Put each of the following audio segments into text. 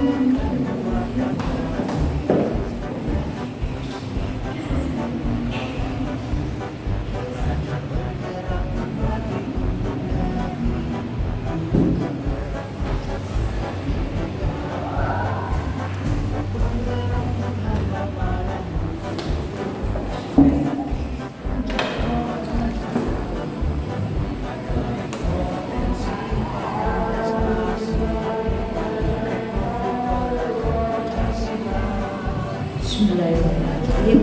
Bismillahirrahmanirrahim.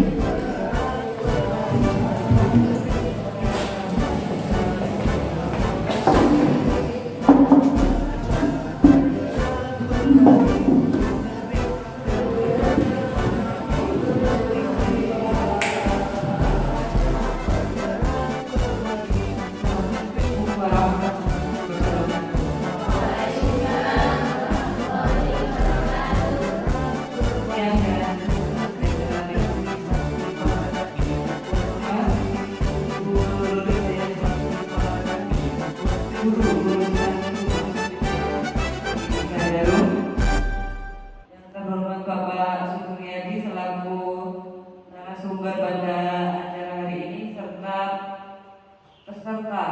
Yang terhormat Bapak Supriyadi selaku narasumber pada acara hari ini serta peserta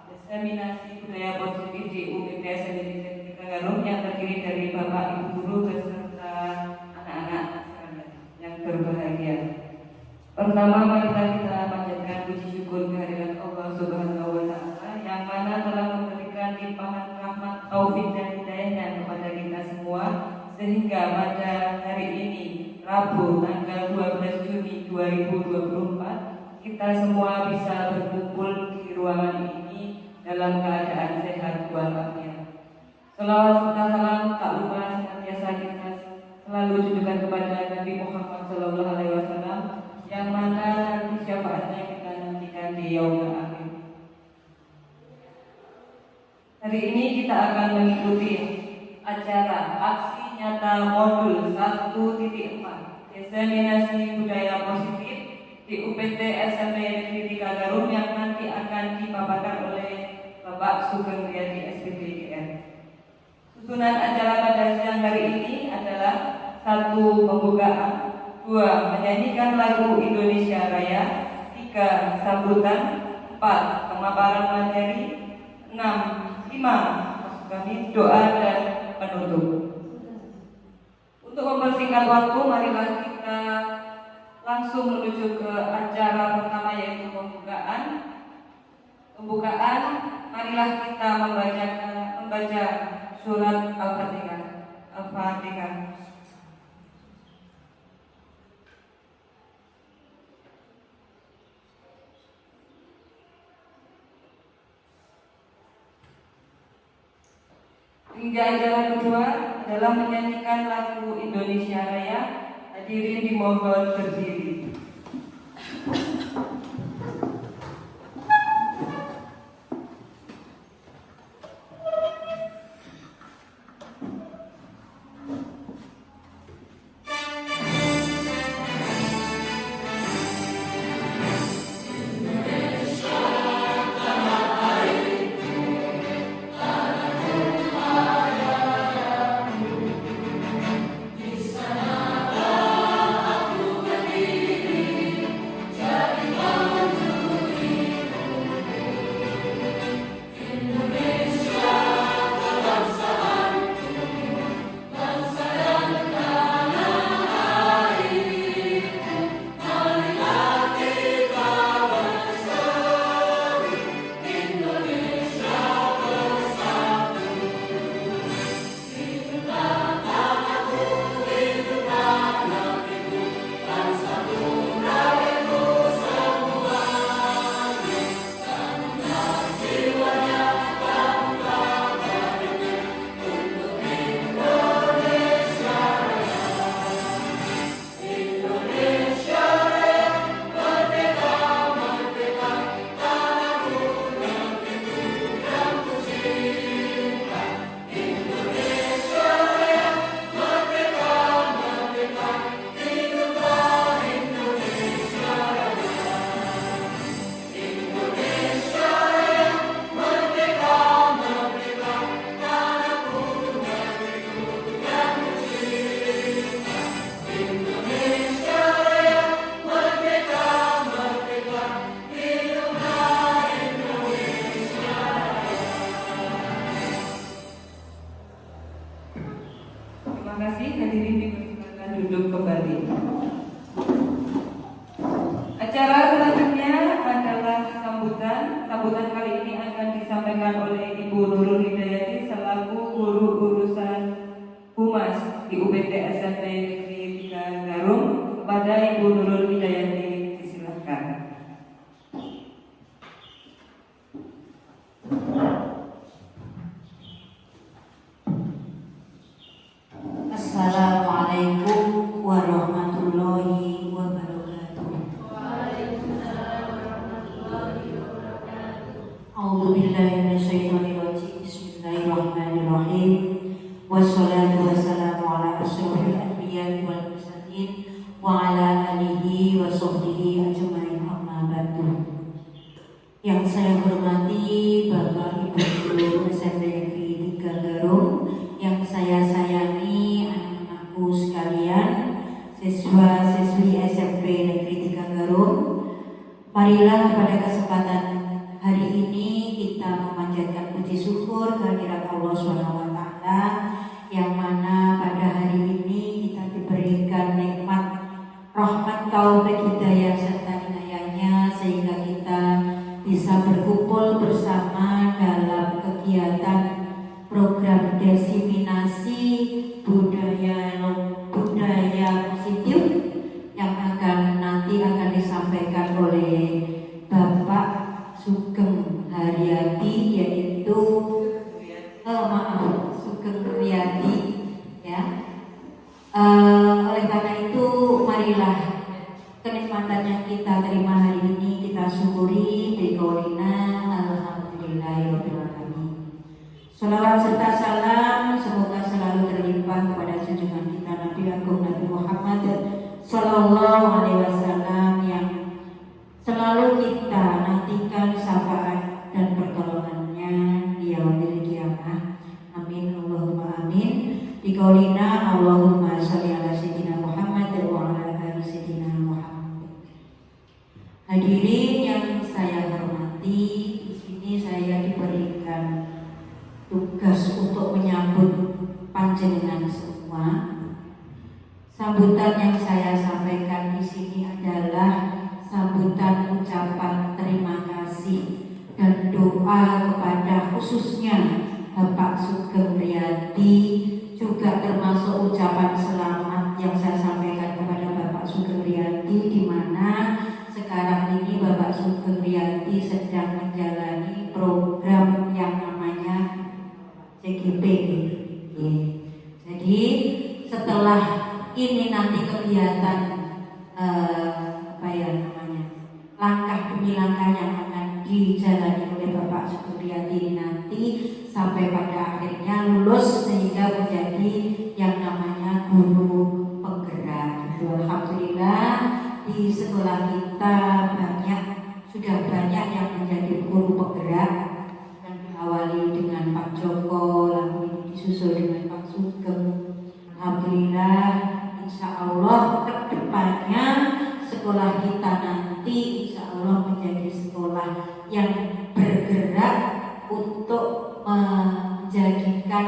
diseminasi budaya positif di UPTS Eka Garung yang terdiri dari Bapak Ibu Guru beserta anak-anak yang berbahagia. Pertama, marilah kita panjatkan puji syukur kehadirat Allah Subhanahu wa Ta'ala yang mana telah memberikan limpahan rahmat, taufik dan hidayahnya kepada kita semua sehingga pada hari ini Rabu tanggal 12 Juni 2024 kita semua bisa berkumpul di ruangan ini dalam keadaan sehat walafiat. Selawat serta salam tak lupa senantiasa kita selalu tujukan kepada Nabi Muhammad SAW yang mana nanti syafaatnya kita nantikan di yaumul akhir. Hari ini kita akan mengikuti acara aksi nyata modul 1.4 diseminasi budaya positif di UPT SMP Negeri Garung yang nanti akan dipaparkan oleh Bapak Sugeng Riyadi SPDIGR. Susunan acara pada siang hari ini adalah 1. Pembukaan, 2. Menyanyikan lagu Indonesia Raya, 3. Sambutan, 4. Pemaparan materi, 5. Doa dan penutup. Untuk mempersingkat waktu, marilah kita langsung menuju ke acara pertama yaitu pembukaan. Marilah kita membaca surat Al-Fatihah. Hingga acara kedua adalah menyanyikan lagu Indonesia Raya. Hadirin dimohon berdiri. Di sana aku berdiri. kasih, hadirin dipersilakan duduk kembali. Acara selanjutnya adalah sambutan. Sambutan kali ini akan disampaikan oleh Ibu Nurul Hidayati selaku guru urusan Humas di UPT SMP Negeri 3 Garung. Kepada Ibu Nurul Hidayati, disilakan. Assalamualaikum warahmatullahi wabarakatuh. A'udzu billahi minasyaitonir rajim. Bismillahirrahmanirrahim. Wassalatu wassalamu ala asyrofil anbiya'i wal mursalin wa ala alihi wa sahbihi ajmain, amma ba'du. Yang saya hormati Bapak Ibu Guru SMP Negeri 3 Garung, yang saya sayangi anak-anakku sekalian, siswa-siswi SMP Negeri 3 Garung. Marilah pada kesempatan hari ini kita memanjatkan puji syukur kehadirat Allah SWT, yang mana pada hari ini kita diberikan nikmat rahmat taufik hidayah serta inayahnya sehingga kita bisa berkumpul bersama dalam kegiatan program diseminasi budaya positif yang nanti akan disampaikan oleh Bapak Sugeng Haryadi, yaitu Sugeng Riyadi, ya. Oleh karena itu marilah kenikmatan yang kita terima hari ini kita syukuri biqaulina alhamdulillahirabbil alamin. Shalawat serta salam semoga selalu terlimpah kepada junjungan kita Nabi Agung Nabi Muhammad Sallallahu Alaihi Wasallam yang selalu kita nantikan syafaat dan pertolongannya di yaumil qiyamah. Amin Allahumma amin. Biqaulina Allahumma sholli ala sayyidina Muhammad wa ala ali sayyidina Muhammad. Hadirin yang saya hormati, di sini saya diberikan tugas untuk menyambut panjenengan semua. Sambutan yang saya sampaikan di sini adalah sambutan ucapan terima kasih dan doa kepada khususnya Bapak Sugeng Riyadi, juga termasuk ucapan selamat yang saya sampaikan kepada Bapak Sugeng Riyadi, di mana sekarang ini Bapak Sugeng Riyadi sedang menjalani program yang namanya CGP. Jadi setelah ini nanti kegiatan langkah demi langkah yang akan dijalani oleh Bapak Sugeng Riyadi nanti sampai pada akhirnya lulus sehingga menjadi yang namanya guru penggerak. Alhamdulillah di sekolah kita sudah banyak yang menjadi guru penggerak, dan diawali dengan Pak Joko, lalu ini disusul dengan Pak Sugeng. Alhamdulillah, insya Allah kedepannya sekolah kita nanti insya Allah menjadi sekolah yang bergerak untuk menjadikan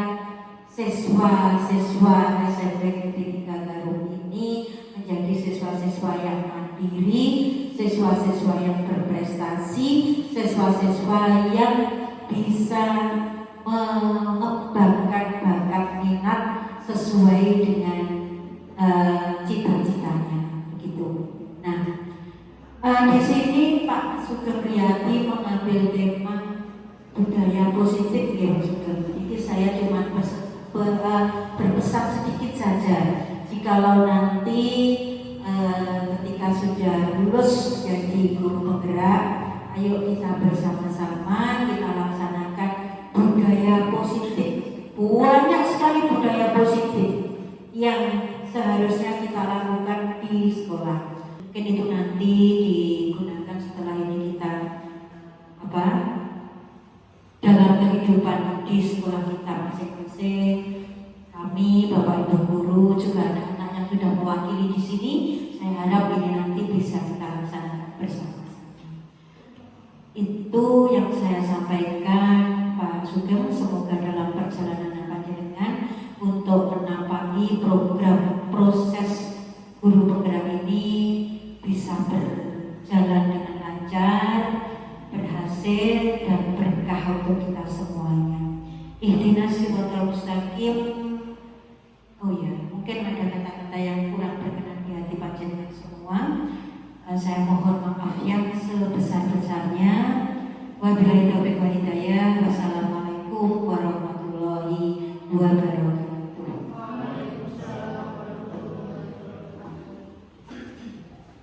siswa-siswa SMP Negeri 3 Garung ini menjadi siswa-siswa yang mandiri, siswa-siswa yang berprestasi, siswa-siswa yang bisa mengembangkan bakat minat sesuai dengan cita-citanya, begitu. Nah, di sini Pak Sugeng Riyadi mengambil tema budaya positif, ya Sugeng. Jadi saya cuma berpesan sedikit saja, jikalau nanti ketika sudah lulus jadi guru penggerak, ayo kita bersama-sama kita laksanakan budaya positif. Banyak sekali budaya positif yang seharusnya kita lakukan di sekolah. Mungkin itu nanti digunakan setelah ini kita dalam kehidupan di sekolah kita masing-masing. Kami Bapak Ibu guru juga anak-anak yang sudah mewakili di sini, saya harap ini nanti bisa kita laksanakan bersama-sama. Itu yang saya sampaikan Pak Sugeng. Semoga dalam perjalanan panjenengan untuk menapaki program proses guru program ini bisa berjalan dengan lancar, berhasil dan berkah untuk kita semuanya. Ihdinas siratal mustaqim. Oh ya, mungkin ada kata-kata yang kurang berkenan di hati panjenengan semua. Saya mohon maaf yang sebesar-besarnya. Wabillahi taufiq wal hidayah. Wassalamualaikum warahmatullahi wabarakatuh.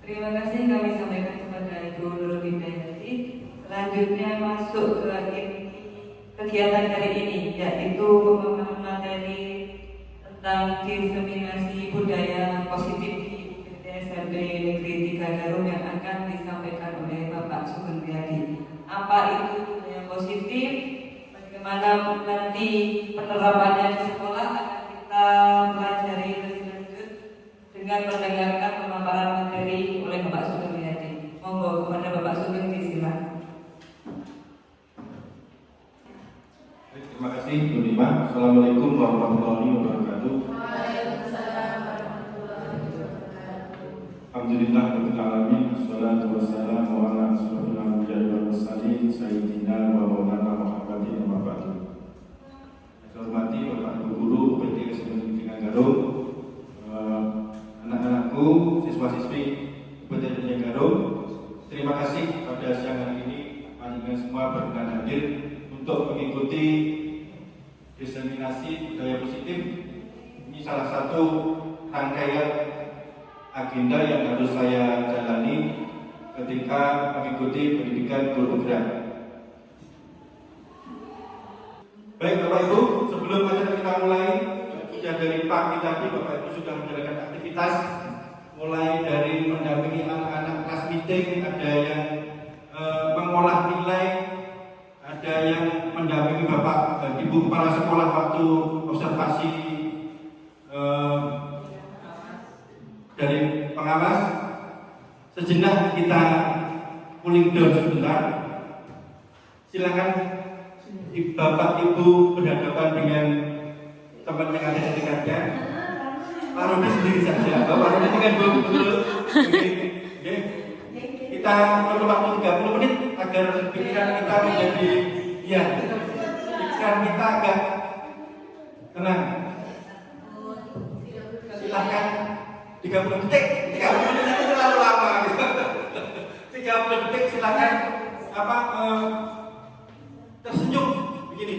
Terima kasih kami sampaikan kepada Ibu Nurul Hidayati. Selanjutnya masuk ke inti kegiatan hari ini, yaitu pemaparan materi tentang diseminasi budaya positif di UPT SMP Negeri 3 Garut yang akan disampaikan oleh Bapak Sugeng Riyadi. Apa itu budaya positif? Bagaimana nanti penerapannya di sekolah akan kita pelajari lebih lanjut dengan mendengarkan pemaparan materi oleh Bapak Sugeng Riyadi. Monggo kepada Bapak Sugeng disilakan. Terima kasih Bu Nima. Assalamualaikum warahmatullahi wabarakatuh. Alhamdulillah rabbil alamin. Wassalatu wassalamu ala asyrofil anbiya'i wal mursalin sayyidina wa maulana Muhammadin wa ba'du. Saya hormati Bapak Ibu Guru UPT SMP Negeri Garut, anak-anakku, siswa-siswi UPT Negeri Garut. Terima kasih pada siang hari ini panjenengan semua berkenan hadir untuk mengikuti diseminasi budaya positif. Ini salah satu rangkaian agenda yang harus saya jalani ketika mengikuti pendidikan guru program. Baik Bapak Ibu, sebelum acara kita mulai, sudah dari pagi tadi Bapak Ibu sudah menjalankan aktivitas, mulai dari mendampingi anak-anak kelas meeting, ada yang mengolah nilai, ada yang mendampingi Bapak Ibu kepala sekolah waktu observasi dari pengawas. Sejenak kita cooling down sebentar. Silakan Bapak Ibu berhadapan dengan teman yang ada di dekatnya. Pak Rudi sendiri saja. Bapak Rudi dengan betul. Kita perlu waktu 30 menit agar pikiran kita menjadi pikiran kita agak tenang. Silahkan 30 detik itu terlalu lama. 30 detik silahkan tersenyum begini.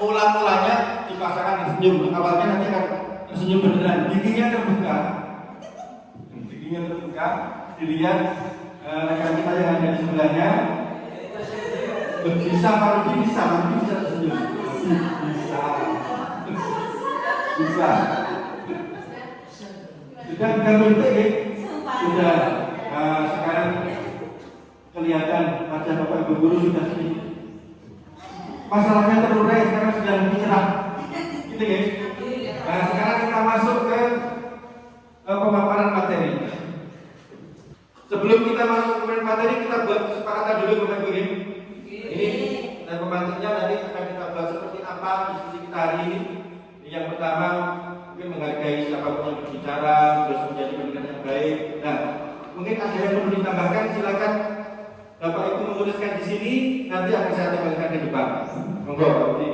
Mula-mulanya dipaksakan tersenyum. Awalnya nanti akan tersenyum beneran. Giginya terbuka. Dilihat rekan kita yang ada di sebelahnya. Bisa Pak Rudi bisa tersenyum. Bisa. Sudah 30 detik sudah. Sekarang kelihatan wajah Bapak Ibu Guru sudah sedikit. Masalahnya terurai, sekarang sudah lebih cerah. Gitu ya. Sekarang kita masuk ke pemaparan materi. Sebelum kita masuk ke materi, kita buat kesepakatan dulu Bapak Ibu. Ini dan pembantunya nanti akan kita buat seperti apa diskusi kita hari ini. Yang pertama mungkin menghargai siapapun yang berbicara, terus menjadi pendidikan yang baik. Nah, mungkin ada yang perlu ditambahkan, silakan Bapak Ibu menuliskan di sini, nanti akan saya tambahkan ke depan. Monggo Pak Budi.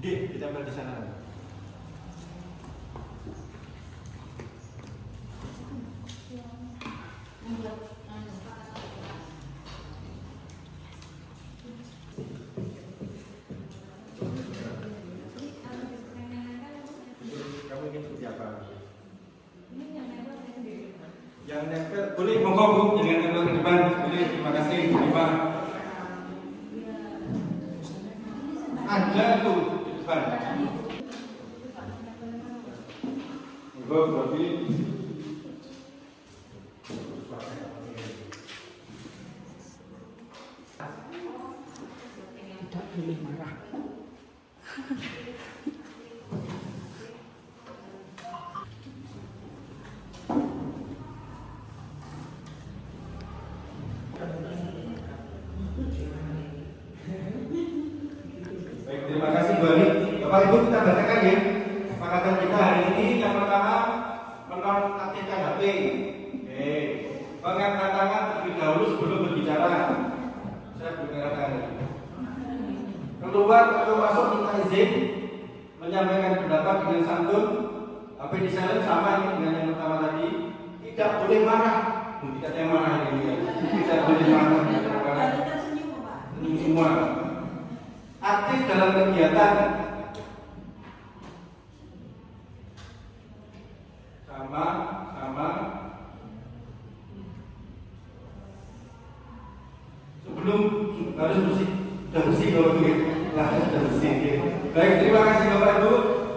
Ditempel di sana. Kamu ingin seperti apa? Yang nempel boleh, monggo Bu, jangan nempel ke depan. Boleh, terima kasih. Terima. Ada tuh di depan. Monggo, berarti. Tidak boleh marah. Bapak Ibu kita bacakan ya. Kesepakatan kita hari ini yang pertama menonaktifkan HP. Mengangkat tangan terlebih dahulu sebelum berbicara. Saya berangkat tangan. Keluar atau masuk minta izin, menyampaikan pendapat dengan santun. HP di sana sama ini dengan yang pertama tadi. Tidak boleh marah. Tidak yang marah ini ya. Tidak boleh marah. Senyum semua. Aktif dalam kegiatan. Sama. Sebelum harus bersih kalau begitu. Sudah bersih. Baik, terima kasih Bapak Ibu.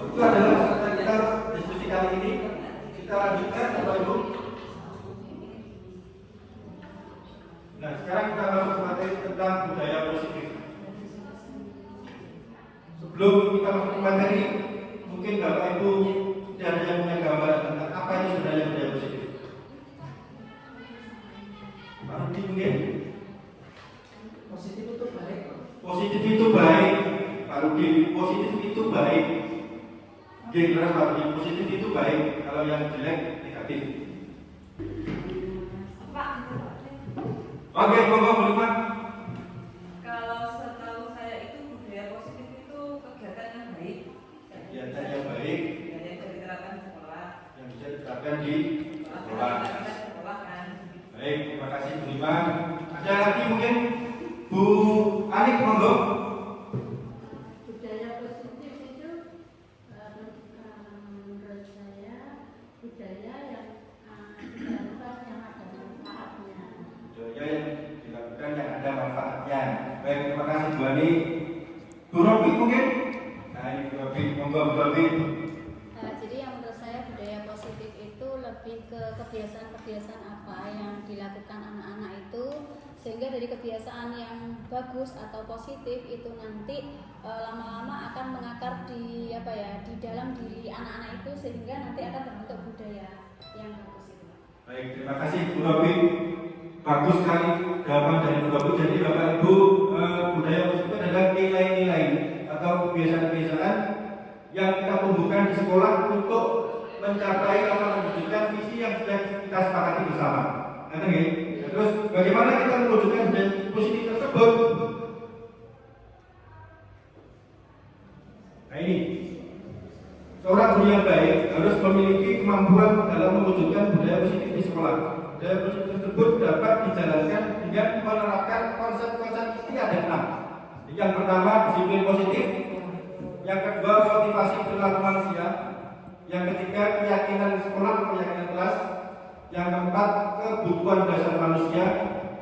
Itu adalah kesempatan kita diskusi kali ini. Kita lanjutkan Bapak Ibu. Nah, sekarang kita masuk ke materi tentang budaya positif. Sebelum kita masuk ke materi, mungkin Bapak Ibu sudah ada yang punya gambaran tentang apa itu sebenarnya budaya positif. Pak Rudi mungkin? Positif itu baik. Positif itu baik, Pak Rudi. Positif itu baik. Gimana Pak Rudi? Positif itu baik. Kalau yang jelek negatif. Oke, monggo Bu Lima. Kalau setahu saya itu budaya positif itu kegiatan yang baik. Kegiatan yang baik Yang bisa diterapkan di sekolah. yang bisa diterapkan di sekolah. Sekolah kan. Baik, terima kasih Bu Lima. Ada lagi mungkin Bu Anik, monggo. Budaya positif itu menurut saya budaya yang dilakukan yang ada manfaatnya. Budaya yang dilakukan yang ada manfaatnya. Baik, terima kasih Bu Ani. Bu Robi mungkin? Nah ini Bu Robi, monggo Bu Robi. Jadi yang menurut saya budaya positif itu lebih ke kebiasaan-kebiasaan apa yang dilakukan anak-anak itu, sehingga dari kebiasaan yang bagus atau positif itu nanti lama-lama akan mengakar di di dalam diri anak-anak itu, sehingga nanti akan terbentuk budaya yang bagus itu. Baik, terima kasih Bu Robi. Bagus sekali jawaban dari Bu Robi. Jadi Bapak Ibu, budaya positif adalah nilai-nilai atau kebiasaan-kebiasaan yang kita tumbuhkan di sekolah untuk mencapai atau mewujudkan visi yang sudah kita sepakati bersama. Ngerti nggih? Terus bagaimana kita mewujudkan budaya positif tersebut? Nah ini, seorang guru yang baik harus memiliki kemampuan dalam mewujudkan budaya positif di sekolah. Budaya positif tersebut dapat dijalankan dengan menerapkan konsep-konsep ini ada 6. Yang pertama, disiplin positif. Yang kedua, motivasi perilaku manusia. Yang ketiga, keyakinan sekolah atau keyakinan kelas. Yang keempat, kebutuhan dasar manusia.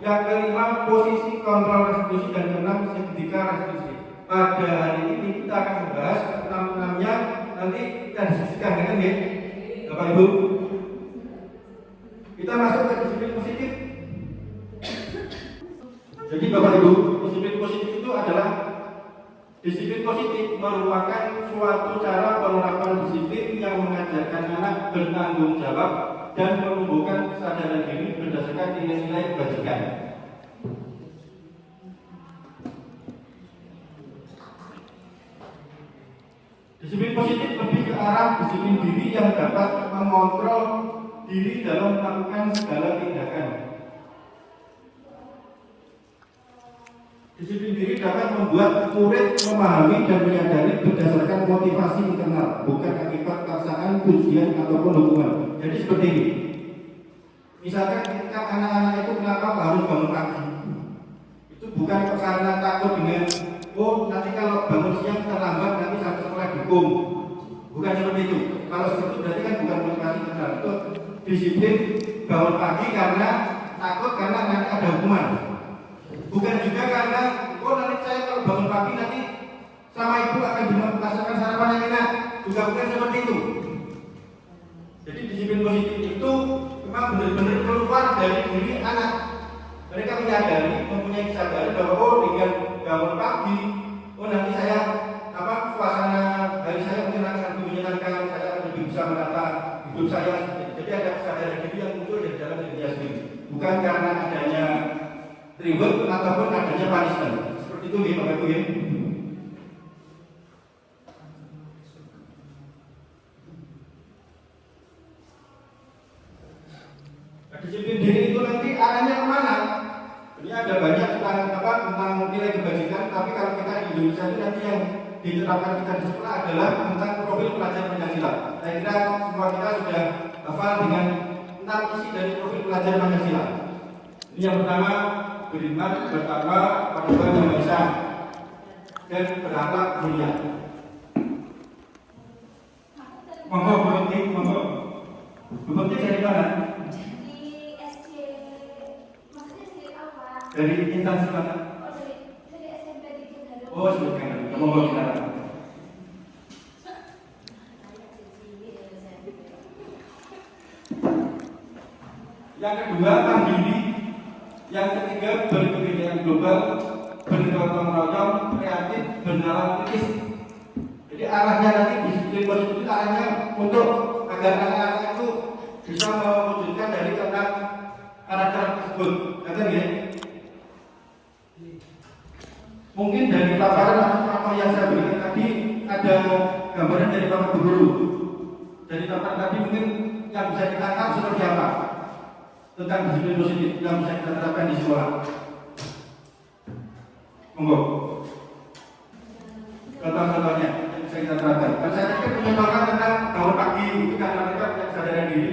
Yang kelima, posisi kontrol restitusi. Dan keenam, segitiga restitusi. Pada hari ini kita akan membahas 6-6-nya. Nanti kita diskusikan kan ya, Bapak Ibu. Kita masuk ke disiplin positif. Jadi Bapak Ibu, disiplin positif itu adalah disiplin positif merupakan suatu cara penerapan disiplin yang mengajarkan anak bertanggung jawab dan menumbuhkan kesadaran diri berdasarkan nilai-nilai kebajikan. Disiplin positif lebih ke arah disiplin diri yang dapat mengontrol diri dalam melakukan segala tindakan. Disiplin diri dapat membuat murid memahami dan menyadari berdasarkan motivasi internal, bukan akibat paksaan, pujian ataupun hukuman. Jadi seperti ini. Misalkan ketika anak-anak itu kenapa harus bangun pagi, itu bukan karena takut dengan nanti kalau bangun siang terlambat nanti sampai sekolah dihukum. Bukan seperti itu. Kalau seperti itu berarti kan bukan motivasi internal. Itu disiplin bangun pagi karena takut karena nanti ada hukuman. Bukan juga karena nanti saya kalau bangun pagi nanti sama ibu akan dimasakan sarapan yang enak. Juga bukan seperti itu. Jadi disiplin positif itu memang benar-benar keluar dari diri anak. Mereka menyadari, mempunyai kesadaran bahwa dengan bangun pagi, nanti saya suasana hari saya menyenangkan, saya lebih bisa menata hidup saya. Jadi ada kesadaran diri yang muncul dari dalam dirinya sendiri. Bukan karena adanya reward ataupun adanya punishment. Seperti itu ya Bapak Ibu ya. tetapi kalau kita di Indonesia itu nanti yang diterapkan kita di sekolah adalah tentang profil pelajar Pancasila. Saya kira semua kita sudah hafal dengan 6 isi dari profil pelajar Pancasila. Ini yang pertama, beriman, bertakwa pada Tuhan Yang Maha Esa dan berakhlak mulia. Monggo, bukti dari mana? Di SD, maksudnya SD apa? Dari instansi mana? Oh, dari SMP di Kendal. Oh, sebutkan. Monggo kita. Yang kedua, mandiri. Yang ketiga, berkebijakan global, bergotong royong, kreatif, bernalar kritis. Jadi arahnya nanti disiplin positif itu arahnya untuk agar anak-anak itu bisa mewujudkan dari tentang karakter tersebut. Kata ya? Mungkin dari paparan apa yang saya berikan tadi ada gambaran dari Bapak Guru. Dari paparan tadi mungkin yang bisa ditangkap seperti apa tentang disiplin positif yang bisa kita terapkan di sekolah. Monggo. Contoh-contohnya yang bisa kita terapkan. Kan saya tadi menyebutkan tentang bangun pagi itu karena mereka punya kesadaran diri,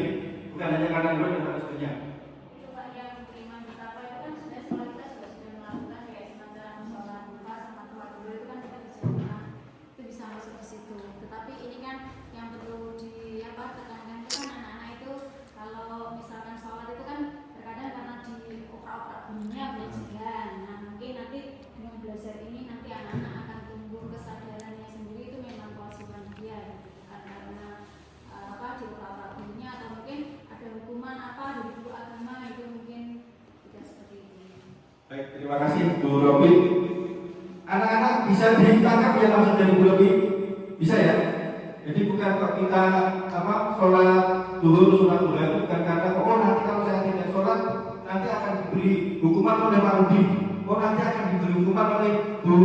bukan hanya karena dulu dan sebagainya. Itu Pak yang beriman betapa itu kan sebenarnya sekolah kita sudah melakukan kayak semacam sholat duha sama Tuhan dulu itu kan kita bisa itu bisa masuk ke situ. Tetapi ini kan yang perlu tekankan itu kan anak-anak itu kalau misalkan sholat itu kan terkadang karena di opera-opera bunyinya belajar. Nah mungkin nanti dengan belajar ini nanti anak-anak akan tumbuh kesadarannya sendiri itu memang kewajiban dia gitu. Karena di opera-opera bunyinya atau mungkin ada hukuman apa dari guru agama itu mungkin tidak seperti ini. Baik, terima kasih Bu Robi. Anak-anak bisa ditangkap ya maksud dari Bu Robi? Bisa ya? Jadi bukan kok kita sholat duhur, sholat duha bukan karena nanti kalau saya tidak sholat nanti akan diberi hukuman oleh Pak Rudi. Nanti akan diberi hukuman oleh Bu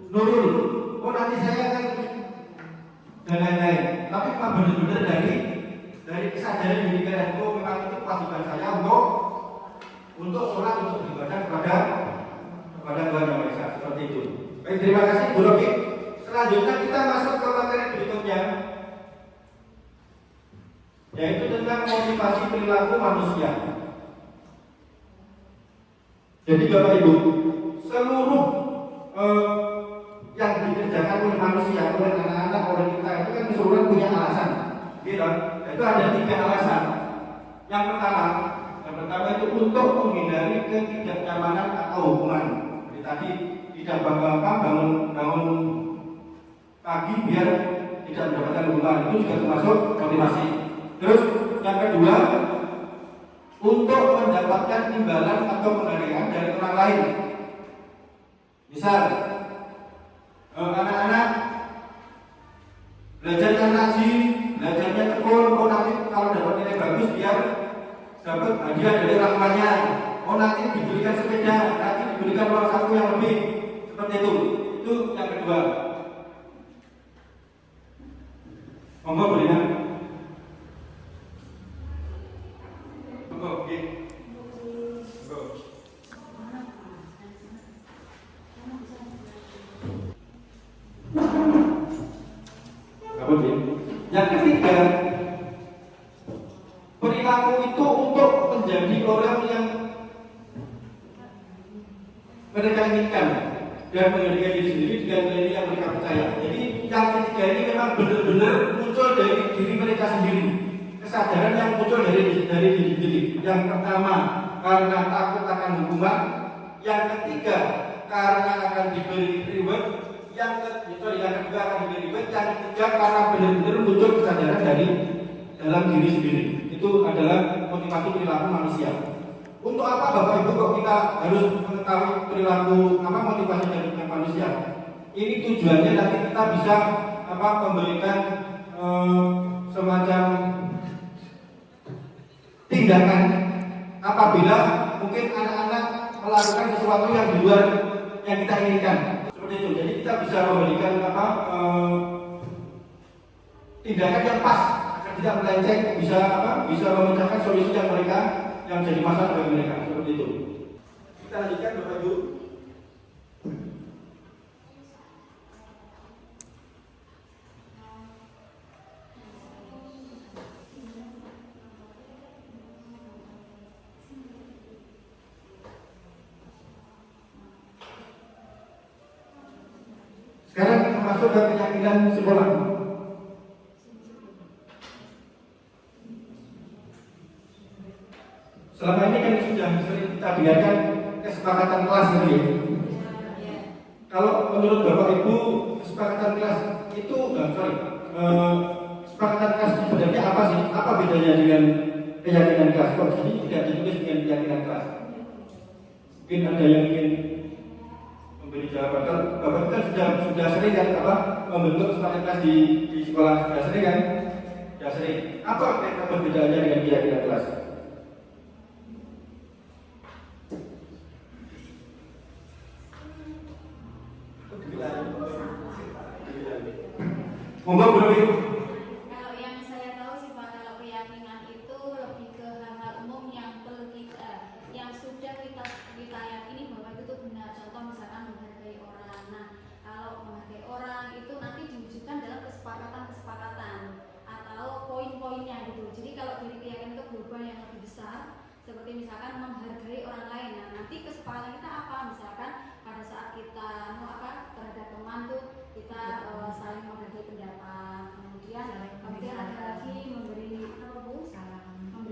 Nurul. Nanti saya akan dan lain-lain. Tapi memang benar-benar dari kesadaran diri kalian itu memang itu kewajiban saya untuk sholat, untuk beribadah kepada Tuhan Yang Maha Esa, seperti itu. Baik, terima kasih Bu Robi. Selanjutnya kita masuk ke materi berikutnya, yaitu tentang motivasi perilaku manusia. Jadi Bapak Ibu, seluruh yang dikerjakan oleh manusia, oleh anak-anak, oleh kita itu kan keseluruhan punya alasan. Gitu? Itu ada 3 alasan. Yang pertama itu untuk menghindari ketidaknyamanan atau hukuman. Jadi tadi tidak bangun pagi biar tidak mendapatkan hukuman, itu juga termasuk motivasi. Terus yang kedua, untuk mendapatkan imbalan atau penghargaan dari orang lain. Misal anak-anak belajarnya ngaji, belajarnya tekun, nanti kalau dapat nilai bagus biar dapat hadiah dari orang tuanya. Nanti diberikan sepeda, nanti diberikan uang saku yang lebih, seperti itu. Itu yang kedua. Monggo boleh. Monggo, oke. Monggo. Yang ketiga, perilaku itu untuk menjadi orang yang mereka inginkan dan menjadikan diri sendiri dengan nilai yang mereka percaya. Jadi yang ketiga ini memang benar-benar muncul dari diri mereka sendiri, kesadaran yang muncul dari diri sendiri. Yang pertama karena takut akan hukuman, yang ketiga karena akan diberi reward, yang kedua akan diberi reward, yang ketiga karena benar-benar muncul kesadaran dari dalam diri sendiri. Itu adalah motivasi perilaku manusia. Untuk apa Bapak Ibu kok kita harus mengetahui perilaku motivasi dari manusia? Ini tujuannya nanti kita bisa memberikan semacam tindakan apabila mungkin anak-anak melakukan sesuatu yang di luar yang kita inginkan. Seperti itu. Jadi kita bisa memberikan tindakan yang pas agar tidak melenceng, bisa memecahkan solusi yang jadi masalah bagi mereka. Seperti itu. Kita lanjutkan Bapak Ibu. masuk ke keyakinan sekolah. Selama ini kan sudah sering kita dengarkan kesepakatan kelas gitu ya. Kalau menurut Bapak Ibu kesepakatan kelas itu kesepakatan kelas sebenarnya apa sih? Apa bedanya dengan keyakinan kelas? Kok jadi tidak ditulis dengan keyakinan kelas? Mungkin ada yang ingin memberi jawaban. Kalau Bapak Ibu kan sudah sering kan membentuk kesepakatan kelas di sekolah, sudah sering kan? Sudah sering. Apa perbedaannya dengan keyakinan kelas? Monggo Bro. Kalau yang saya tahu sih Pak, kalau keyakinan itu lebih ke hal-hal umum yang perlu kita, yang sudah kita yakini bahwa itu tuh benar. Contoh misalkan menghargai orang. Nah, kalau menghargai orang itu nanti diwujudkan dalam kesepakatan atau poin-poinnya gitu. Jadi kalau dari keyakinan itu global yang lebih besar, seperti misalkan menghargai orang lain. Nah, nanti kesepakatan kita apa? Misalkan pada saat kita terhadap teman tuh kita saling menghargai pendapat, kemudian ada lagi memberi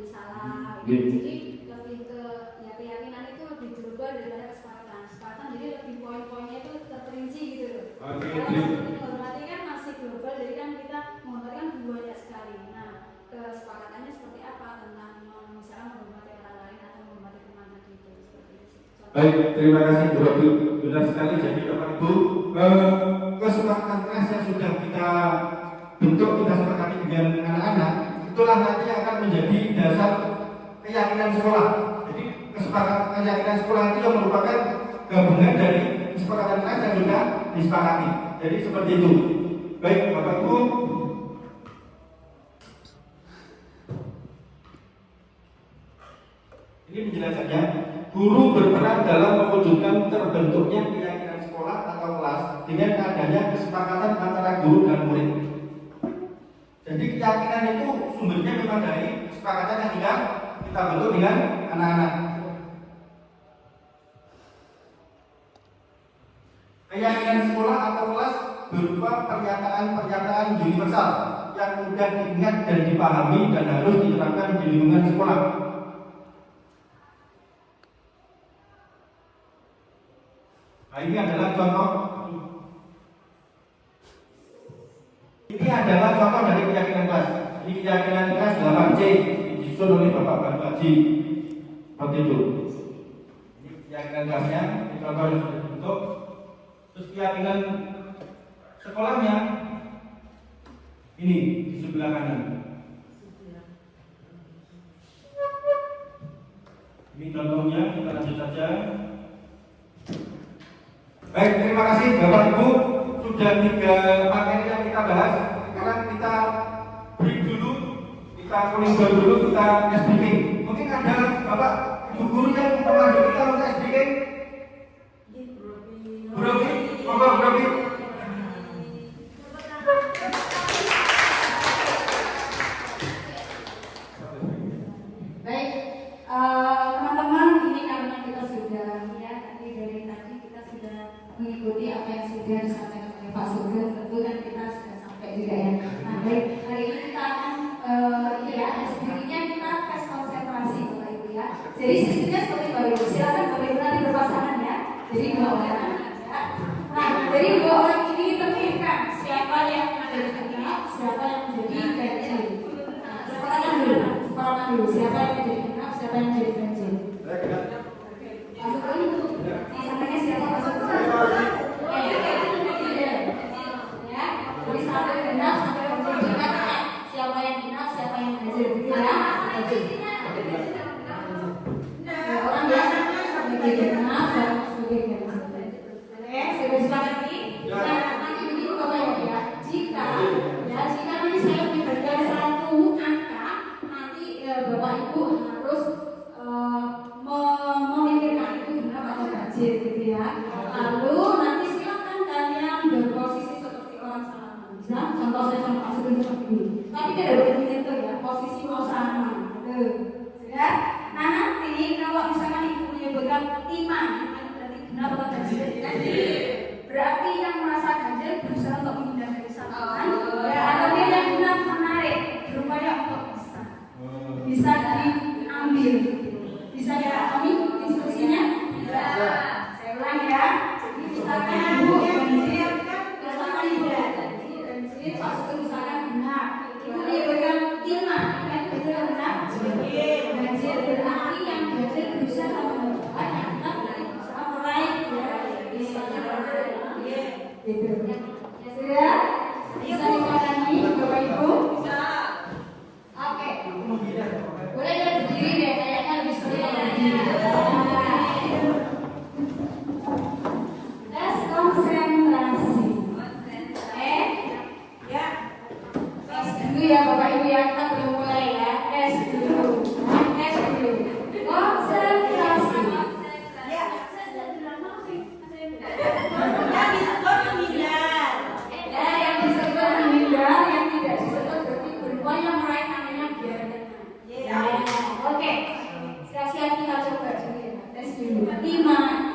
salam gitu. Jadi lebih ke keyakinan itu lebih global daripada kesepakatan. Jadi lebih poin-poinnya itu terperinci gitu loh. Kalau menghormati kan masih global, jadi kan kita menghormati kan banyak sekali. Nah, kesepakatannya seperti apa tentang misalnya menghormati orang lain atau menghormati teman tadi itu seperti itu. Baik, terima kasih Bu Robi. Benar sekali, jadi Bapak Ibu kesepakatan kelas yang sudah kita bentuk, kita sepakati dengan anak-anak, itulah nanti yang akan menjadi dasar keyakinan sekolah. Jadi kesepakatan keyakinan sekolah itu yang merupakan gabungan dari kesepakatan kelas yang sudah disepakati. Jadi seperti itu. Baik Bapak Ibu, ini penjelasannya. Guru berperan dalam mewujudkan terbentuknya keyakinan sekolah atau kelas dengan adanya kesepakatan antara guru dan murid. Jadi keyakinan itu sumbernya memang dari kesepakatan yang sudah kita bentuk dengan anak-anak. Keyakinan sekolah atau kelas berupa pernyataan-pernyataan universal yang mudah diingat dan dipahami dan harus diterapkan di lingkungan sekolah. Nah, ini adalah contoh dari keyakinan kelas. Ini keyakinan kelas 8C disusun oleh Bapak Banu Haji. Seperti itu. Ini keyakinan kelasnya, ini contoh yang sudah dibentuk. Terus keyakinan sekolahnya ini di sebelah kanan. Ini contohnya, kita lanjut saja. Baik, terima kasih Bapak Ibu. Sudah 3 materi yang kita bahas. Sekarang kita break dulu, kita kuling dulu, kita speaking. Mungkin ada Bapak Ibu guru yang memandu kita untuk speaking. Bu Robi, monggo Bu Robi. Baik, teman-teman, ini karena kita sudah dari tadi kita sudah mengikuti apa yang sudah disampaikan oleh Pak Sugeng, tentu kan kita sudah sampai juga ya. Nah, baik, hari ini kita akan sebelumnya kita tes konsentrasi Bapak Ibu ya. Jadi sistemnya seperti Bapak Ibu, silakan Bapak Ibu nanti berpasangan ya. Jadi 2 orang. Nah, dari 2 orang ini tentukan siapa yang ada di tengah, siapa yang menjadi ganjil. Nah, sepakatan dulu, siapa yang menjadi genap, siapa yang menjadi ganjil. Masuk dulu. Sampainya siapa masuk dulu. Ya, jadi sampai genap, sampai menjadi genap. Siapa yang genap, siapa yang ganjil. Ya, orang biasa sebagai genap, sebagai ganjil. Sudah disepakati? Nah, nanti begini Bapak Ibu ya. Jika nanti saya memberikan 1 angka, nanti Bapak Ibu harus memikirkan itu genap atau ganjil gitu ya. Lalu nanti silakan kalian berposisi seperti orang salaman. Nah, contoh saya sama Pak Sugeng seperti ini. Tapi tidak boleh menyentuh ya, posisi mau salaman. Sudah? Nah, nanti kalau misalkan Ibu menyebutkan 5, berarti genap atau ganjil? Berarti yang merasa ganjil berusaha untuk Gitu. Ya sudah? Bisa dipahami Bapak Ibu? Bisa. Oke. Boleh dia berdiri deh, kayaknya lebih seru kalau berdiri. Tes konsentrasi. Ya. Tes dulu ya Bapak Ibu ya, kita belum mulai ya. Tes dulu. Tes dulu. Konsentrasi. Ya. Yang disebut menghindar, yang tidak disebut berarti berupa yang lain namanya biar tenang. Oke, siap-siap kita coba dulu ya. Tes dulu. 5.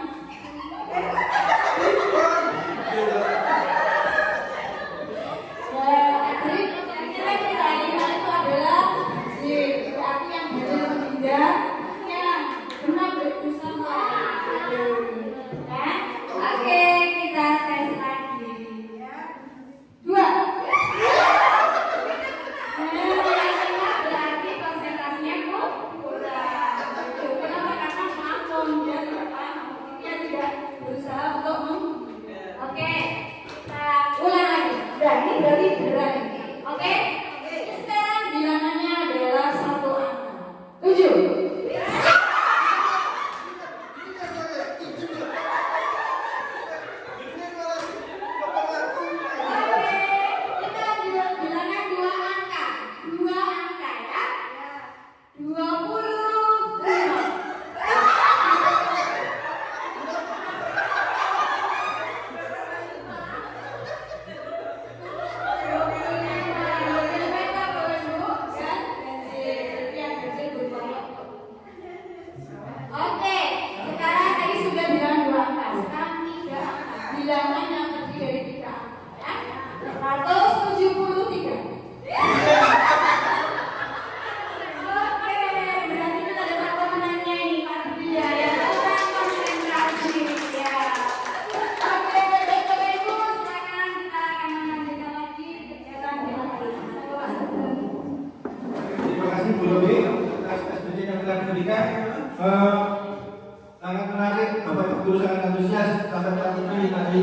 Sangat menarik, Bapak Ibu guru sangat antusias sampai Pak Putri tadi.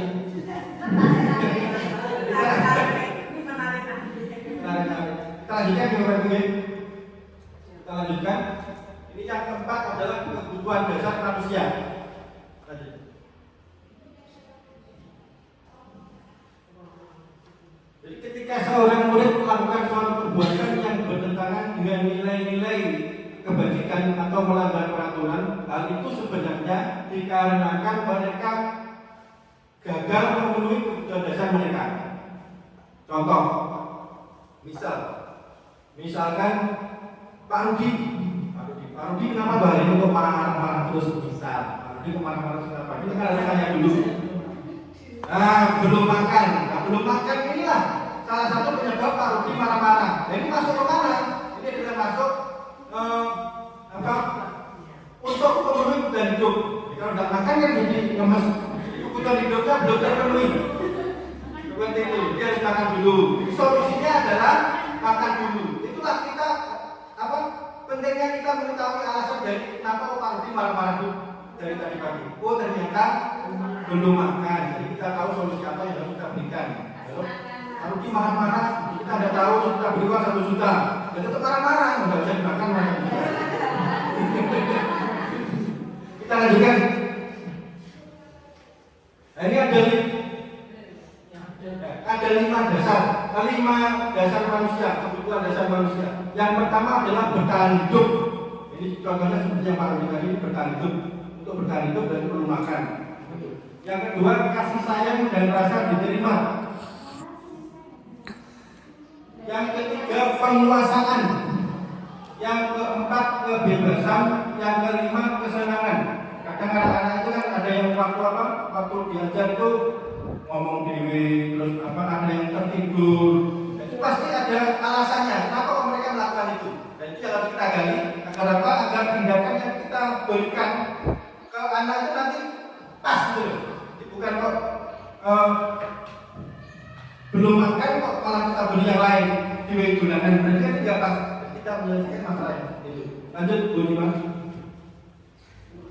Kita lanjutkan ya Bapak Ibu. Kita lanjutkan. Ini yang keempat adalah kebutuhan dasar manusia. Jadi ketika seorang murid melakukan suatu perbuatan yang bertentangan dengan nilai-nilai kebajikan atau melanggar peraturan, hal itu sebenarnya dikarenakan mereka gagal memenuhi kebutuhan dasar mereka. Contoh, misalkan Pak Rudi kenapa bahari itu marah-marah terus misal Pak Rudi marah-marah kenapa? Kita kan harus tanya dulu. Belum makan inilah salah satu penyebab Pak Rudi marah-marah. Nah, ini masuk ke mana? Ini adalah masuk untuk memenuhi kebutuhan hidup. Kalau tidak makan kan jadi lemas. Kebutuhan hidupnya belum terpenuhi. Seperti itu, dia harus makan dulu. Solusinya adalah makan dulu. Itulah kita pentingnya kita mengetahui alasan dari kenapa Pak Rudi marah-marah itu dari tadi pagi. Oh ternyata belum makan. Jadi kita tahu solusi apa yang harus kita berikan. Pak Rudi marah-marah, kita tidak tahu kita beri uang 1 juta. Dan tetap marah-marah, nggak bisa dimakan makan. Kita lanjutkan. Nah, ini ada 5 dasar manusia, kebutuhan dasar manusia. Yang pertama adalah bertahan hidup. Ini contohnya seperti yang Pak Rudi tadi, bertahan hidup. Untuk bertahan hidup dan perlu makan. Yang kedua, kasih sayang dan rasa diterima. Yang ketiga, penguasaan. Yang keempat, kebebasan. Yang kelima, kesenangan. Kadang anak-anak itu kan ada yang waktu diajar itu ngomong dewe, terus ada yang tertidur. Itu pasti ada alasannya. Kenapa mereka melakukan itu? Dan itu yang harus kita gali. Agar apa? Agar tindakan yang kita berikan ke anak itu nanti pas gitu. Bukan kok belum makan kok malah kita beri yang lain di gunakan. Berarti kan tidak pas. Kita menyelesaikan masalah itu. Lanjut Bu Nima.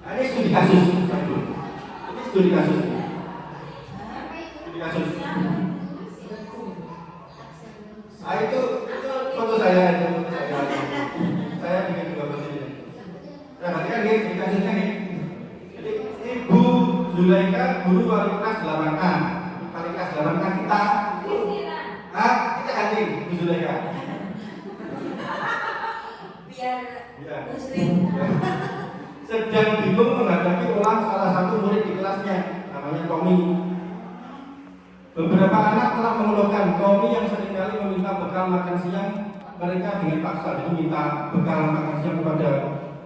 Ini studi kasus. kasus. Ah itu foto saya itu foto saya. Saya bikin juga begini. Nah, berarti kan ini kasusnya nih. Jadi Ibu Zulaika guru wali kelas 8A. Wali kelas 8A kita. Kita ganti Ibu Zulaika. Biar muslim. Sedang bingung menghadapi ulang salah satu murid di kelasnya, namanya Tommy. Beberapa anak telah mengeluhkan Tommy yang seringkali meminta bekal makan siang mereka dengan paksa, jadi minta bekal makan siang kepada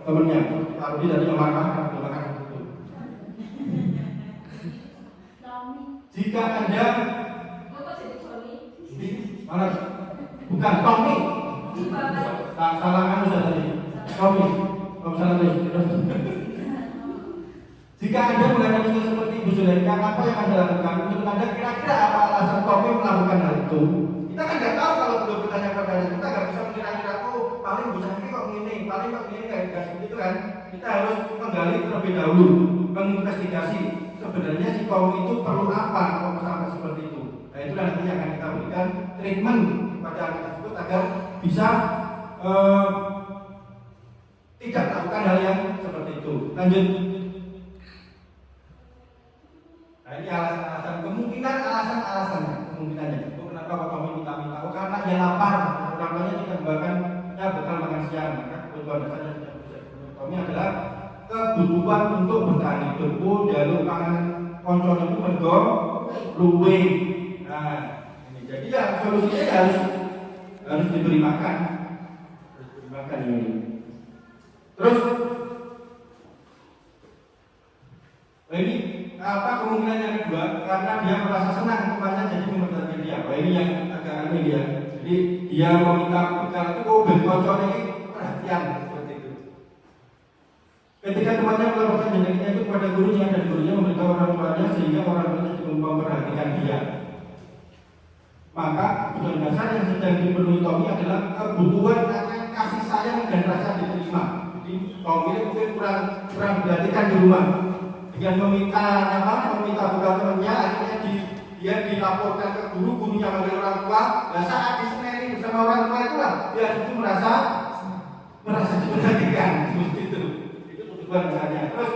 temannya. Lalu dia dari marah karena makan itu. Jika Anda mana? Bukan Tommy. Salah kan sudah tadi. Tommy. Jika Anda menghadapi seperti Ibu Zulaika, apa yang Anda lakukan? Menurut Anda kira-kira apa alasan Tommy melakukan hal itu? Kita kan nggak tahu kalau belum bertanya kepada kita nggak bisa mengira-kira paling Bu Santi kok gini, paling kok gini nggak seperti itu kan? Kita harus menggali terlebih dahulu, menginvestigasi sebenarnya si Tommy itu perlu apa kalau sampai seperti itu. Nah itulah nanti yang akan kita berikan treatment pada anak tersebut agar bisa tidak melakukan hal yang seperti itu. Lanjut. Nah ini alasan-alasan, kemungkinan alasan-alasannya, kemungkinannya. Kenapa Pak Tommy minta-minta? Karena dia lapar. Orang tuanya tidak membawakan bekal makan siang. Maka kebutuhan dasarnya tidak bisa. Tommy adalah kebutuhan untuk bertahan hidup. Jalur pangan koncon itu mergo luwe. Nah ini jadi ya solusinya harus diberi makan. Harus diberi makan ini. Terus ini apa kemungkinan yang kedua? Karena dia merasa senang temannya jadi memperhatikan dia. Ini yang agak aneh dia. Jadi dia meminta bekal itu berkocok ini perhatian seperti itu. Ketika temannya melaporkan jenazahnya itu kepada gurunya dan gurunya memberitahu orang tuanya sehingga orang tuanya juga memperhatikan dia. Maka kebutuhan dasar yang sedang dipenuhi Tommy adalah kebutuhan akan kasih sayang dan rasa diterima. Tommy mungkin kurang perhatikan di rumah dengan meminta bekal temannya, akhirnya dia dilaporkan ke gurunya manggil orang tua. Dan saat diseneni bersama orang tua itulah dia itu merasa diperhatikan seperti itu kebutuhan dasarnya. Terus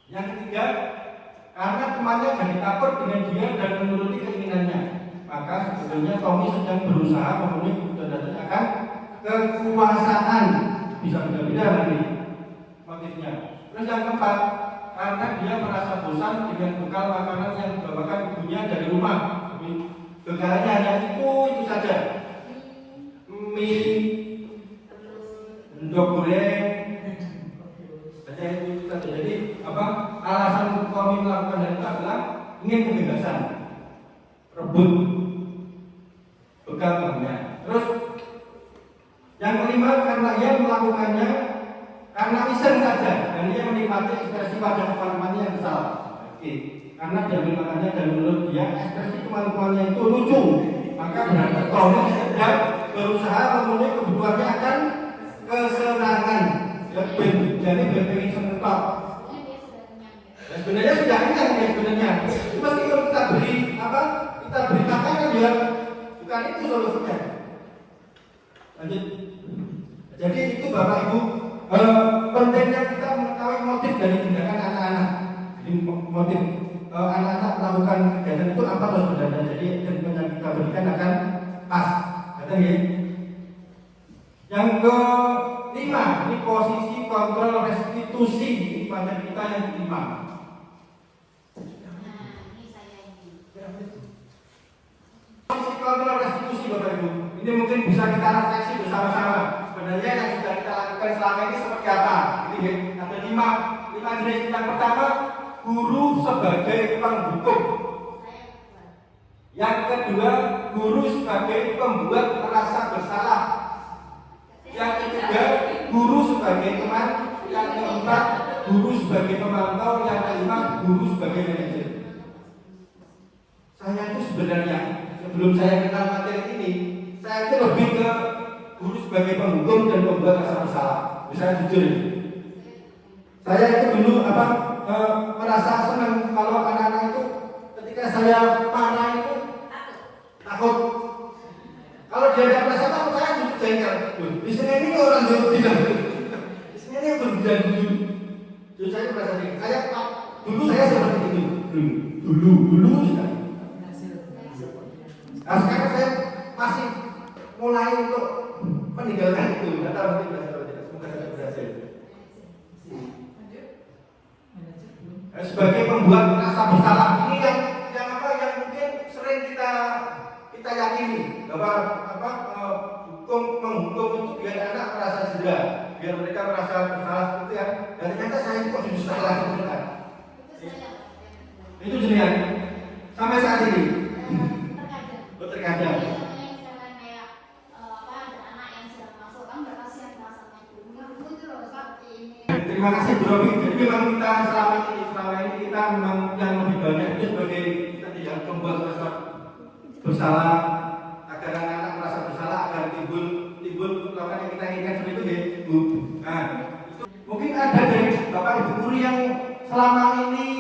yang ketiga, karena temannya jadi takut dengan dia dan menuruti keinginannya, maka sebetulnya Tommy sedang berusaha memenuhi kebutuhan dasarnya akan kekuasaan. Bisa beda-beda nanti motifnya. Terus yang keempat, karena dia merasa bosan dengan bekal makanan yang dibawakan ibunya dari rumah. Bekalnya hanya itu saja, mie, endok goreng, saja itu saja. Jadi alasan Tommy melakukan hal itu adalah ingin kebebasan, rebut bekal temannya. Terus yang kelima, karena ia melakukannya karena iseng saja dan dia menikmati ekspresi wajah teman-temannya yang kesal. Karena dia melakukannya dan menurut dia ekspresi teman-temannya itu lucu, maka berarti Tommy sedang berusaha memenuhi kebutuhannya akan kesenangan. Jadi berpikir sentok. Sebenarnya sudah kenyang ya sebenarnya. Meskipun kita beri makanan dia bukan itu solusinya. Lanjut. Jadi itu Bapak Ibu, pentingnya kita mengetahui motif dari tindakan anak-anak. Jadi motif anak-anak melakukan kegiatan itu apa sebenarnya. Jadi treatment yang kita berikan akan pas. Kata ya. Yang kelima, ini posisi kontrol restitusi di pada kita yang kelima. Posisi kontrol restitusi Bapak Ibu. Ini mungkin bisa kita refleksi bersama-sama. Sebenarnya yang sudah kita lakukan selama ini seperti apa? Ini ada lima jenis. Yang pertama, guru sebagai penghukum. Yang kedua, guru sebagai pembuat merasa bersalah. Yang ketiga, guru sebagai teman. Yang keempat, guru sebagai pemantau. Yang kelima, guru sebagai manajer. Saya itu sebenarnya sebelum saya kenal materi ini, saya itu lebih ke guru sebagai penghukum dan pembuat rasa bersalah. Bisa jujur ini. Saya itu dulu merasa senang kalau anak-anak itu saya marah itu takut. Kalau dia tidak merasa takut, saya justru jengkel. Di sini ini orang yang tidak. Di sini ini berbeda dulu. Jadi saya merasa kayak dulu saya seperti itu. Dulu sekali. Nah sekarang saya masih mulai untuk meninggalkan itu. Tidak tahu mungkin berhasil atau tidak. Semoga saya berhasil. Sebagai pembuat rasa bersalah ini yang mungkin sering kita yakini bahwa menghukum itu biar anak merasa jeda, biar mereka merasa bersalah seperti kan. Dan ternyata saya itu kok justru salah sebenarnya. Itu jenengan sampai saat ini. Terkadang. Terima kasih Bu Robi. Jadi memang kita selama ini kita memang yang lebih banyak itu sebagai kita tidak membuat rasa bersalah agar anak-anak merasa bersalah agar timbul melakukan yang kita inginkan seperti itu ya Bu. Nah, mungkin ada dari Bapak Ibu guru yang selama ini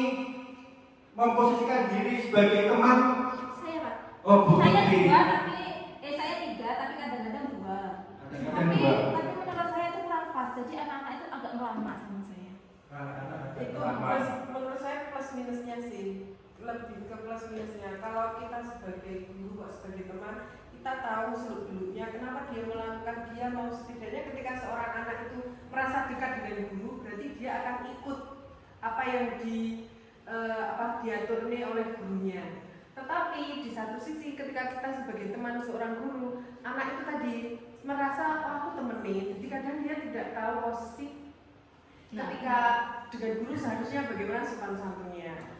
memposisikan diri sebagai teman. Saya Pak. Oh Bu. Saya dua saya tiga tapi kadang-kadang dua. Tapi menurut saya itu kurang pas. Jadi anak-anak itu agak melama sama saya. Itu menurut saya plus minusnya sih, lebih ke plus minusnya. Kalau kita sebagai guru, sebagai teman, kita tahu seluk beluknya kenapa dia melakukan, dia mau setidaknya ketika seorang anak itu merasa dekat dengan guru, berarti dia akan ikut apa yang diatur ini oleh gurunya. Tetapi di satu sisi ketika kita sebagai teman seorang guru, anak itu tadi merasa oh, aku temenin, jadi kadang dia tidak tahu posisi ketika dengan guru seharusnya bagaimana sopan santunnya.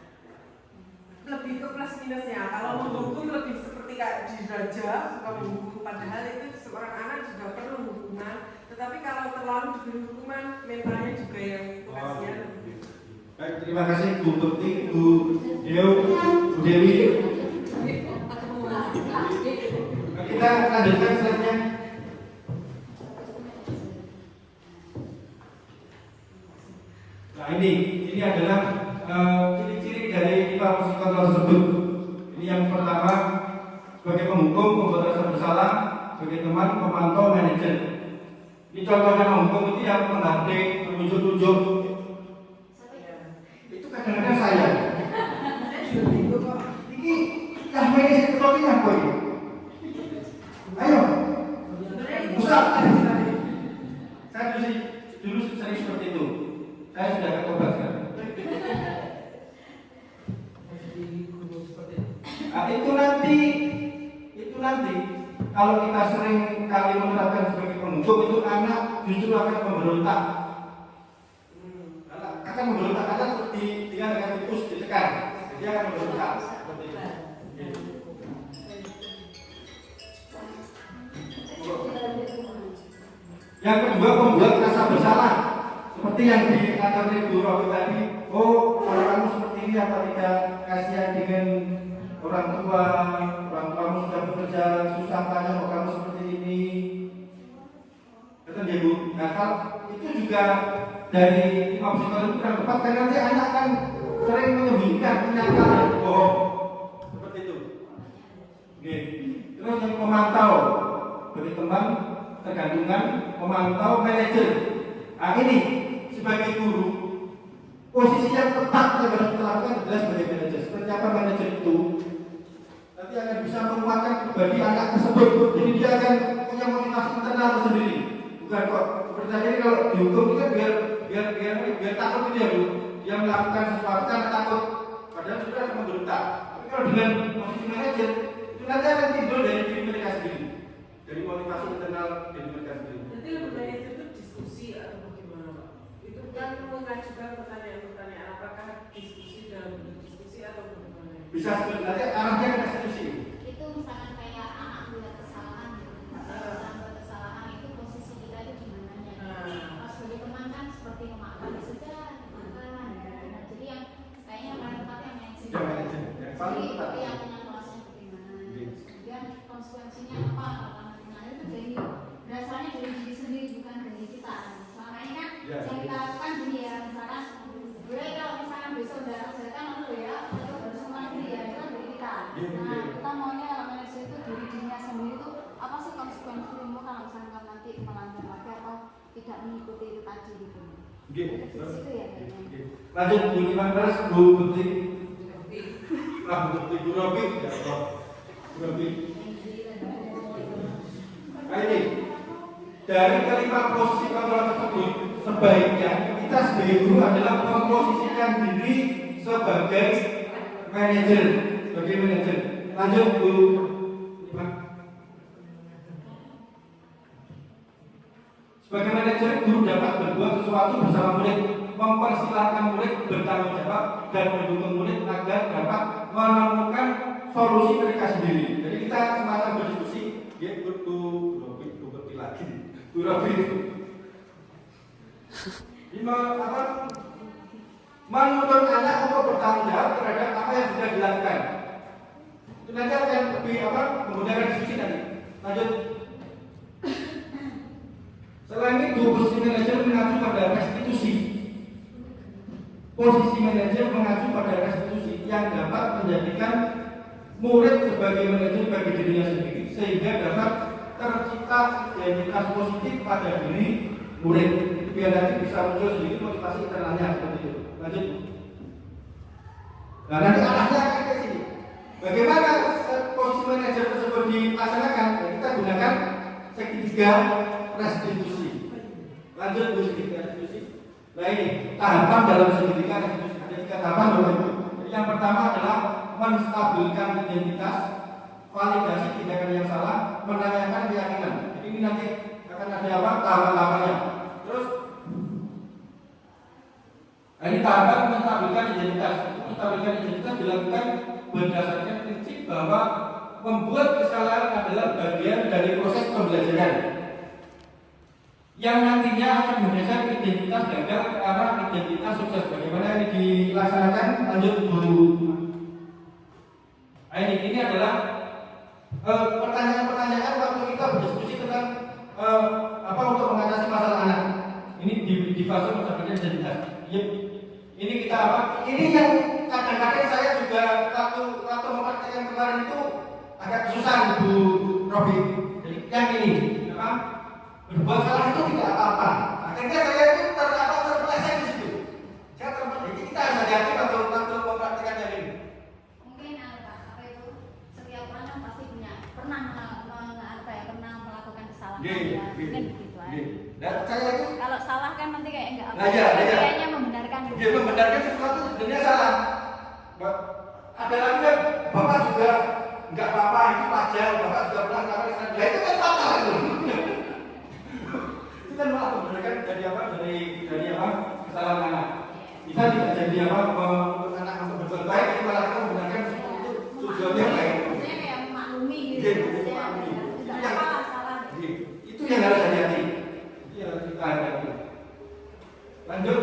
Lebih ke plus minusnya. Kalau menghukum lebih seperti kayak diraja, suka menghukum, padahal itu seorang anak juga perlu hukuman. Tetapi kalau terlalu diberi hukuman, mentalnya juga yang kasihan. Baik, terima kasih Bu Tukti, Bu Dewi. Kita lanjutkan selanjutnya. Nah ini adalah ciri-ciri dari lima psikokontrol tersebut. Ini yang pertama sebagai penghukum, pembuat rasa bersalah, sebagai teman, pemantau, manajer. Ini contohnya menghukum itu yang menghardik, menunjuk-tunjuk. Itu kadang-kadang saya. Ini yang manajer seperti apa ini? Ayo, Ustaz. Saya dulu sering seperti itu. Saya sudah ketobat sekarang. Nah, itu nanti kalau kita sering kali menerapkan sebagai penghukum itu anak justru akan memberontak. Akan memberontak karena dia dengan tikus ditekan, dia akan memberontak. Seperti itu. Yang kedua, pembuat rasa bersalah. Seperti yang dikatakan oleh Bu Robi tadi, oh kalau kamu seperti ini apa tidak kasihan dengan orang tuamu sudah bekerja susah payah kok kamu seperti ini. Betul ya Bu? Nah kalau itu juga dari lima psikokontrol itu kurang tepat karena nanti anak kan sering menyembunyikan kenyataan bohong seperti itu. Oke. Terus yang memantau bagi teman tergantungan, memantau manajer. Nah ini sebagai guru posisi yang tepat yang harus dilakukan adalah sebagai manajer. Seperti apa manajer itu? Nanti akan bisa menguatkan pribadi anak tersebut. Jadi dia akan punya motivasi internal sendiri. Bukan kok seperti tadi kalau dihukum itu kan biar takut itu ya Bu. Dia melakukan sesuatu karena takut. Padahal sudah akan memberontak. Tapi kalau dengan posisi manajer itu nanti akan timbul dari diri mereka sendiri. Dari motivasi internal dari mereka sendiri. Nanti lebih banyak itu diskusi atau bagaimana Pak? Itu kan mengajukan pertanyaan-pertanyaan apakah diskusi dalam bentuk diskusi atau bagaimana? Bisa sebenarnya arahnya ke diskusi. Itu misalkan kayak anak buat kesalahan, buat kesalahan itu posisi kita itu gimana ya? Pas sebagai teman kan seperti memaafkan sudah, maafkan. Nah, jadi yang kayaknya paling tepat yang manajer. Yang paling tepat. Jadi yang punya kelasnya bagaimana? Kemudian konsekuensinya apa? Nah itu dari berasalnya dari diri sendiri bukan dari kita. Selama ini kan yang kita lakukan gini ya, misalkan gue kalau misalkan besok udah kerjakan ya, itu harus kemana ya, itu kan dari kita. melanggar lagi atau tidak mengikuti itu tadi gitu. Oke. Di situ ya kayaknya. Lanjut Bu Iman Bu Putri. Bu Putri Bu Robi. Ya Allah. Bu Robi. Nah ini dari kelima posisi kontrol tersebut sebaiknya kita sebagai guru adalah memposisikan diri sebagai manajer. Lanjut Bu Iman. Sebagai manajer, guru dapat berbuat sesuatu bersama murid, mempersilahkan murid bertanggung jawab dan mendukung murid agar dapat menemukan solusi mereka sendiri. Jadi kita semacam berdiskusi, ya bukti lagi, Robi. Ini menuntut anak untuk bertanggung jawab terhadap apa yang sudah dilakukan. Itu nanti akan lebih menggunakan diskusi nanti. Lanjut. Selain itu, posisi manajer mengacu pada restitusi. Posisi manajer mengacu pada restitusi yang dapat menjadikan murid sebagai manajer bagi dirinya sendiri, sehingga dapat tercipta identitas positif pada diri murid. Biar nanti bisa muncul sendiri motivasi internalnya seperti itu. Lanjut. Nah nanti arahnya akan ke sini. Bagaimana posisi manajer tersebut dilaksanakan? Ya, kita gunakan segitiga restitusi. Lanjut Bu segitiga restitusi. Nah ini tahapan dalam segitiga restitusi. Ada 3 tahapan Bapak Ibu. Jadi yang pertama adalah menstabilkan identitas, validasi tindakan yang salah, menanyakan keyakinan. Jadi ini nanti akan ada tahapan-tahapannya. Terus ini tahapan menstabilkan identitas. Menstabilkan identitas dilakukan berdasarkan prinsip bahwa membuat kesalahan adalah bagian dari proses pembelajaran yang nantinya akan menggeser identitas gagal ke arah identitas sukses. Bagaimana ini dilaksanakan? Lanjut Bu. Nah, ini adalah pertanyaan-pertanyaan waktu kita berdiskusi tentang untuk mengatasi masalah anak. Ini di fase menstabilkan identitas. Ini kita Ini yang kadang-kadang saya juga waktu mempraktikkan kemarin itu agak kesusahan Bu Robi. Jadi yang ini berbuat salah itu tidak apa-apa. Akhirnya saya itu terpeleset di situ. Saya terpeleset. Jadi kita harus hati-hati waktu mempraktikkan yang ini. Mungkin apa itu setiap orang kan pasti pernah melakukan kesalahan. Mungkin begitu aja. Dan saya itu kalau salah kan nanti kayak enggak apa. Kayaknya membenarkan. Dia membenarkan sesuatu sebenarnya salah. Ada lagi kan Bapak juga enggak apa-apa, itu wajar. Bapak sudah pernah melakukan kesalahan. Ya itu kan fatal itu. Itu kan malah membenarkan dari kesalahan anak. Bisa tidak jadi untuk anak untuk berbuat baik, tapi malah kita membenarkan itu tujuannya baik. Maksudnya kayak memaklumi gitu. Tidak apa salah. Itu yang harus hati-hati. Itu yang harus kita hati-hati. Lanjut.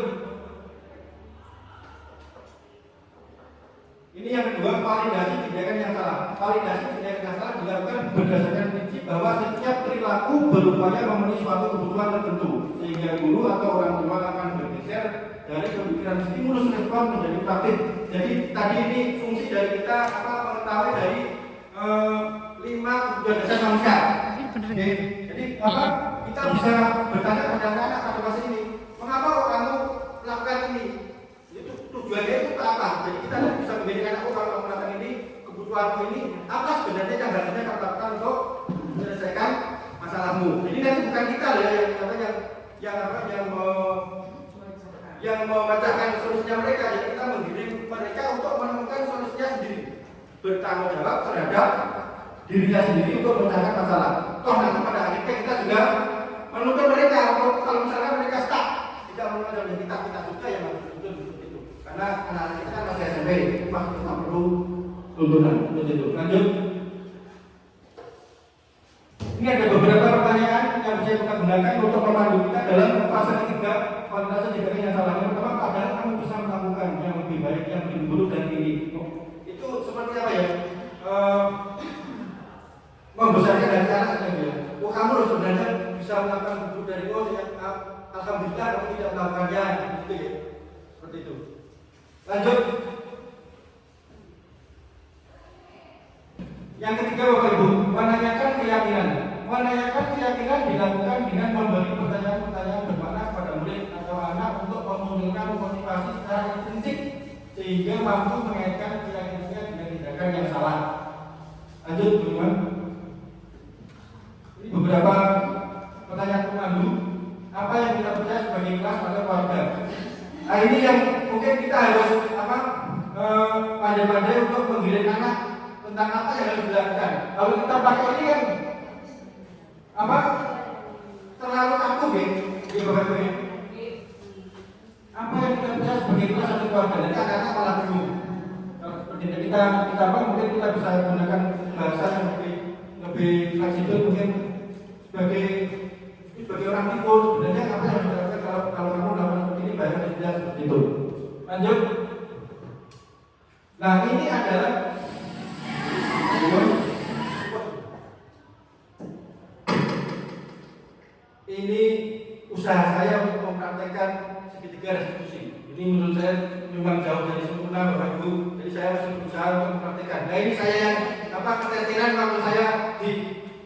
Ini yang kedua, validasi tindakan yang salah. Validasi tindakan yang salah dilakukan berdasarkan prinsip bahwa setiap perilaku berupaya memenuhi suatu kebutuhan tertentu, sehingga guru atau orang tua akan bergeser dari pemikiran stimulus respon menjadi praktik. Jadi tadi ini fungsi dari kita mengetahui dari 5 kebutuhan dasar manusia. Jadi kita bisa bertanya pada anak pada fase ini, mengapa kamu melakukan ini? Tujuannya itu apa? Jadi kita bisa menjadikan aku kalau melakukan ini, kebutuhanmu ini, apa sebenarnya yang harusnya kamu lakukan untuk menyelesaikan masalahmu. Jadi nanti bukan kita yang memecahkan solusinya mereka. Jadi kita mendidik mereka untuk menemukan solusinya sendiri, bertanggung jawab terhadap dirinya sendiri untuk memecahkan masalah. Toh nanti pada akhirnya kita juga menuntut mereka untuk kalau misalnya mereka stuck, tidak menemukan kita juga yang harus dituntut itu. Karena anak-anak kita kan masih SMP, masih kita perlu tuntunan seperti itu. Lanjut. Ini ada beberapa pertanyaan yang bisa kita gunakan untuk memandu kita dalam fase ketiga, fase tindakan yang salah. Yang pertama, padahal kamu bisa melakukan yang lebih baik, yang lebih buruk dari ini. Itu seperti apa ya? Membesarkan dari anak saja ya. Oh kamu harus sebenarnya bisa melakukan buruk dari alhamdulillah kamu tidak melakukannya, gitu ya. Seperti itu. Lanjut. Yang ketiga Bapak Ibu, menanyakan keyakinan. menanyakan keyakinan dilakukan dengan memberi pertanyaan-pertanyaan bermakna kepada murid atau anak untuk memunculkan motivasi secara intrinsik sehingga mampu mengaitkan keyakinannya dengan tindakan yang salah. Lanjut, teman-teman. Ini beberapa pertanyaan pemandu. Apa yang kita percaya sebagai kelas pada keluarga? Nah, ini yang mungkin kita harus pandai-pandai untuk menggiring anak tentang apa yang harus dilakukan. Kalau kita pakai ini kan terlalu kaku ya Bapak Ibu. Apa yang kita percaya sebagai kelas atau keluarga? Jadi anak-anak malah bingung. Seperti kita mungkin kita bisa menggunakan bahasa yang lebih fleksibel, mungkin sebagai orang timur sebenarnya apa yang harus dilakukan kalau kamu melakukan seperti ini banyak tidak seperti itu. Lanjut. Nah, ini adalah ini usaha saya untuk mempraktekkan segitiga restitusi. Ini menurut saya memang jauh dari sempurna Bapak Ibu. Jadi saya masih berusaha untuk mempraktekkan. Nah, ini saya yang keteteran waktu saya di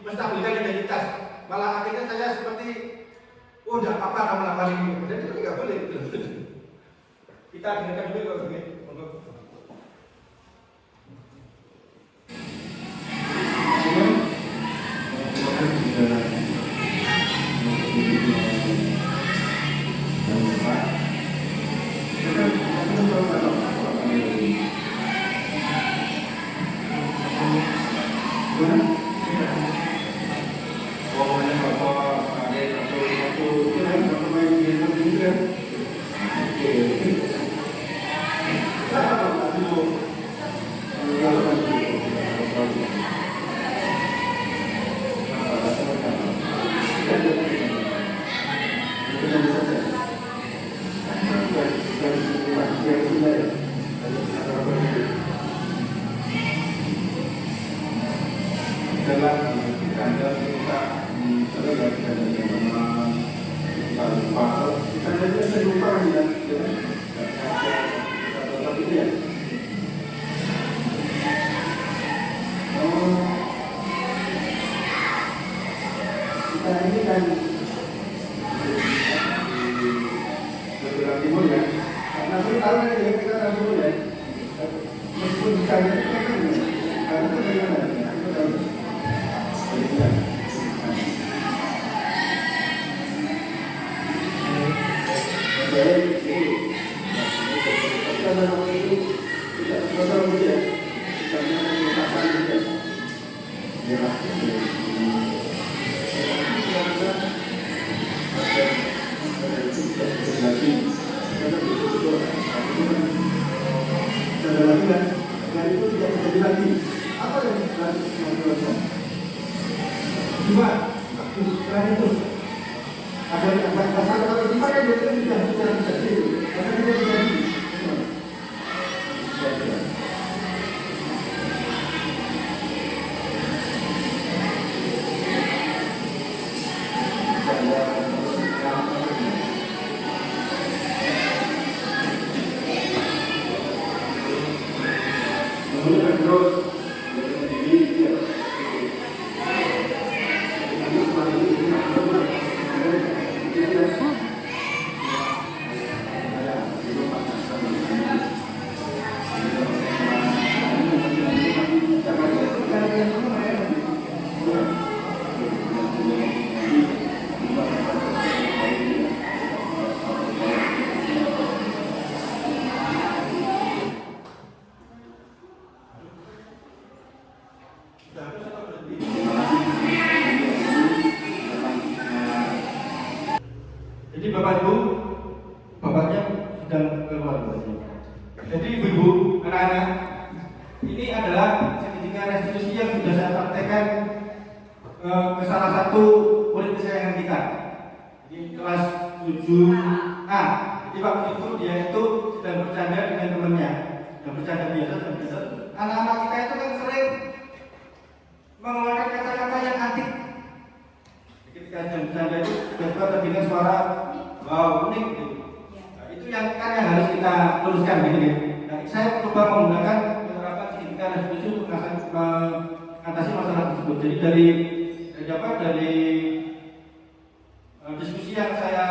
menstabilkan identitas. Malah akhirnya saya seperti tidak apa-apa kamu melakukan ini. Jadi itu tidak boleh. Kita dengarkan dulu kalau begitu. Jadi Bapak Ibu, bapaknya sedang keluar. Jadi Ibu-ibu, anak-anak, ini adalah segitiga restitusi yang sudah saya praktekkan ke salah satu murid kesayangan kita di kelas 7A. Jadi waktu itu dia itu sedang bercanda dengan temannya, yang bercanda biasa dan biasa. Anak-anak kita itu kan sering mengeluarkan kata-kata yang antik. Ketika sedang bercanda itu tiba-tiba terdengar suara wow, unik gitu. Nah, itu yang harus kita luruskan gitu ya. Nah, saya coba menggunakan penerapan segitiga restitusi untuk mengatasi masalah tersebut. Jadi dari dari diskusi yang saya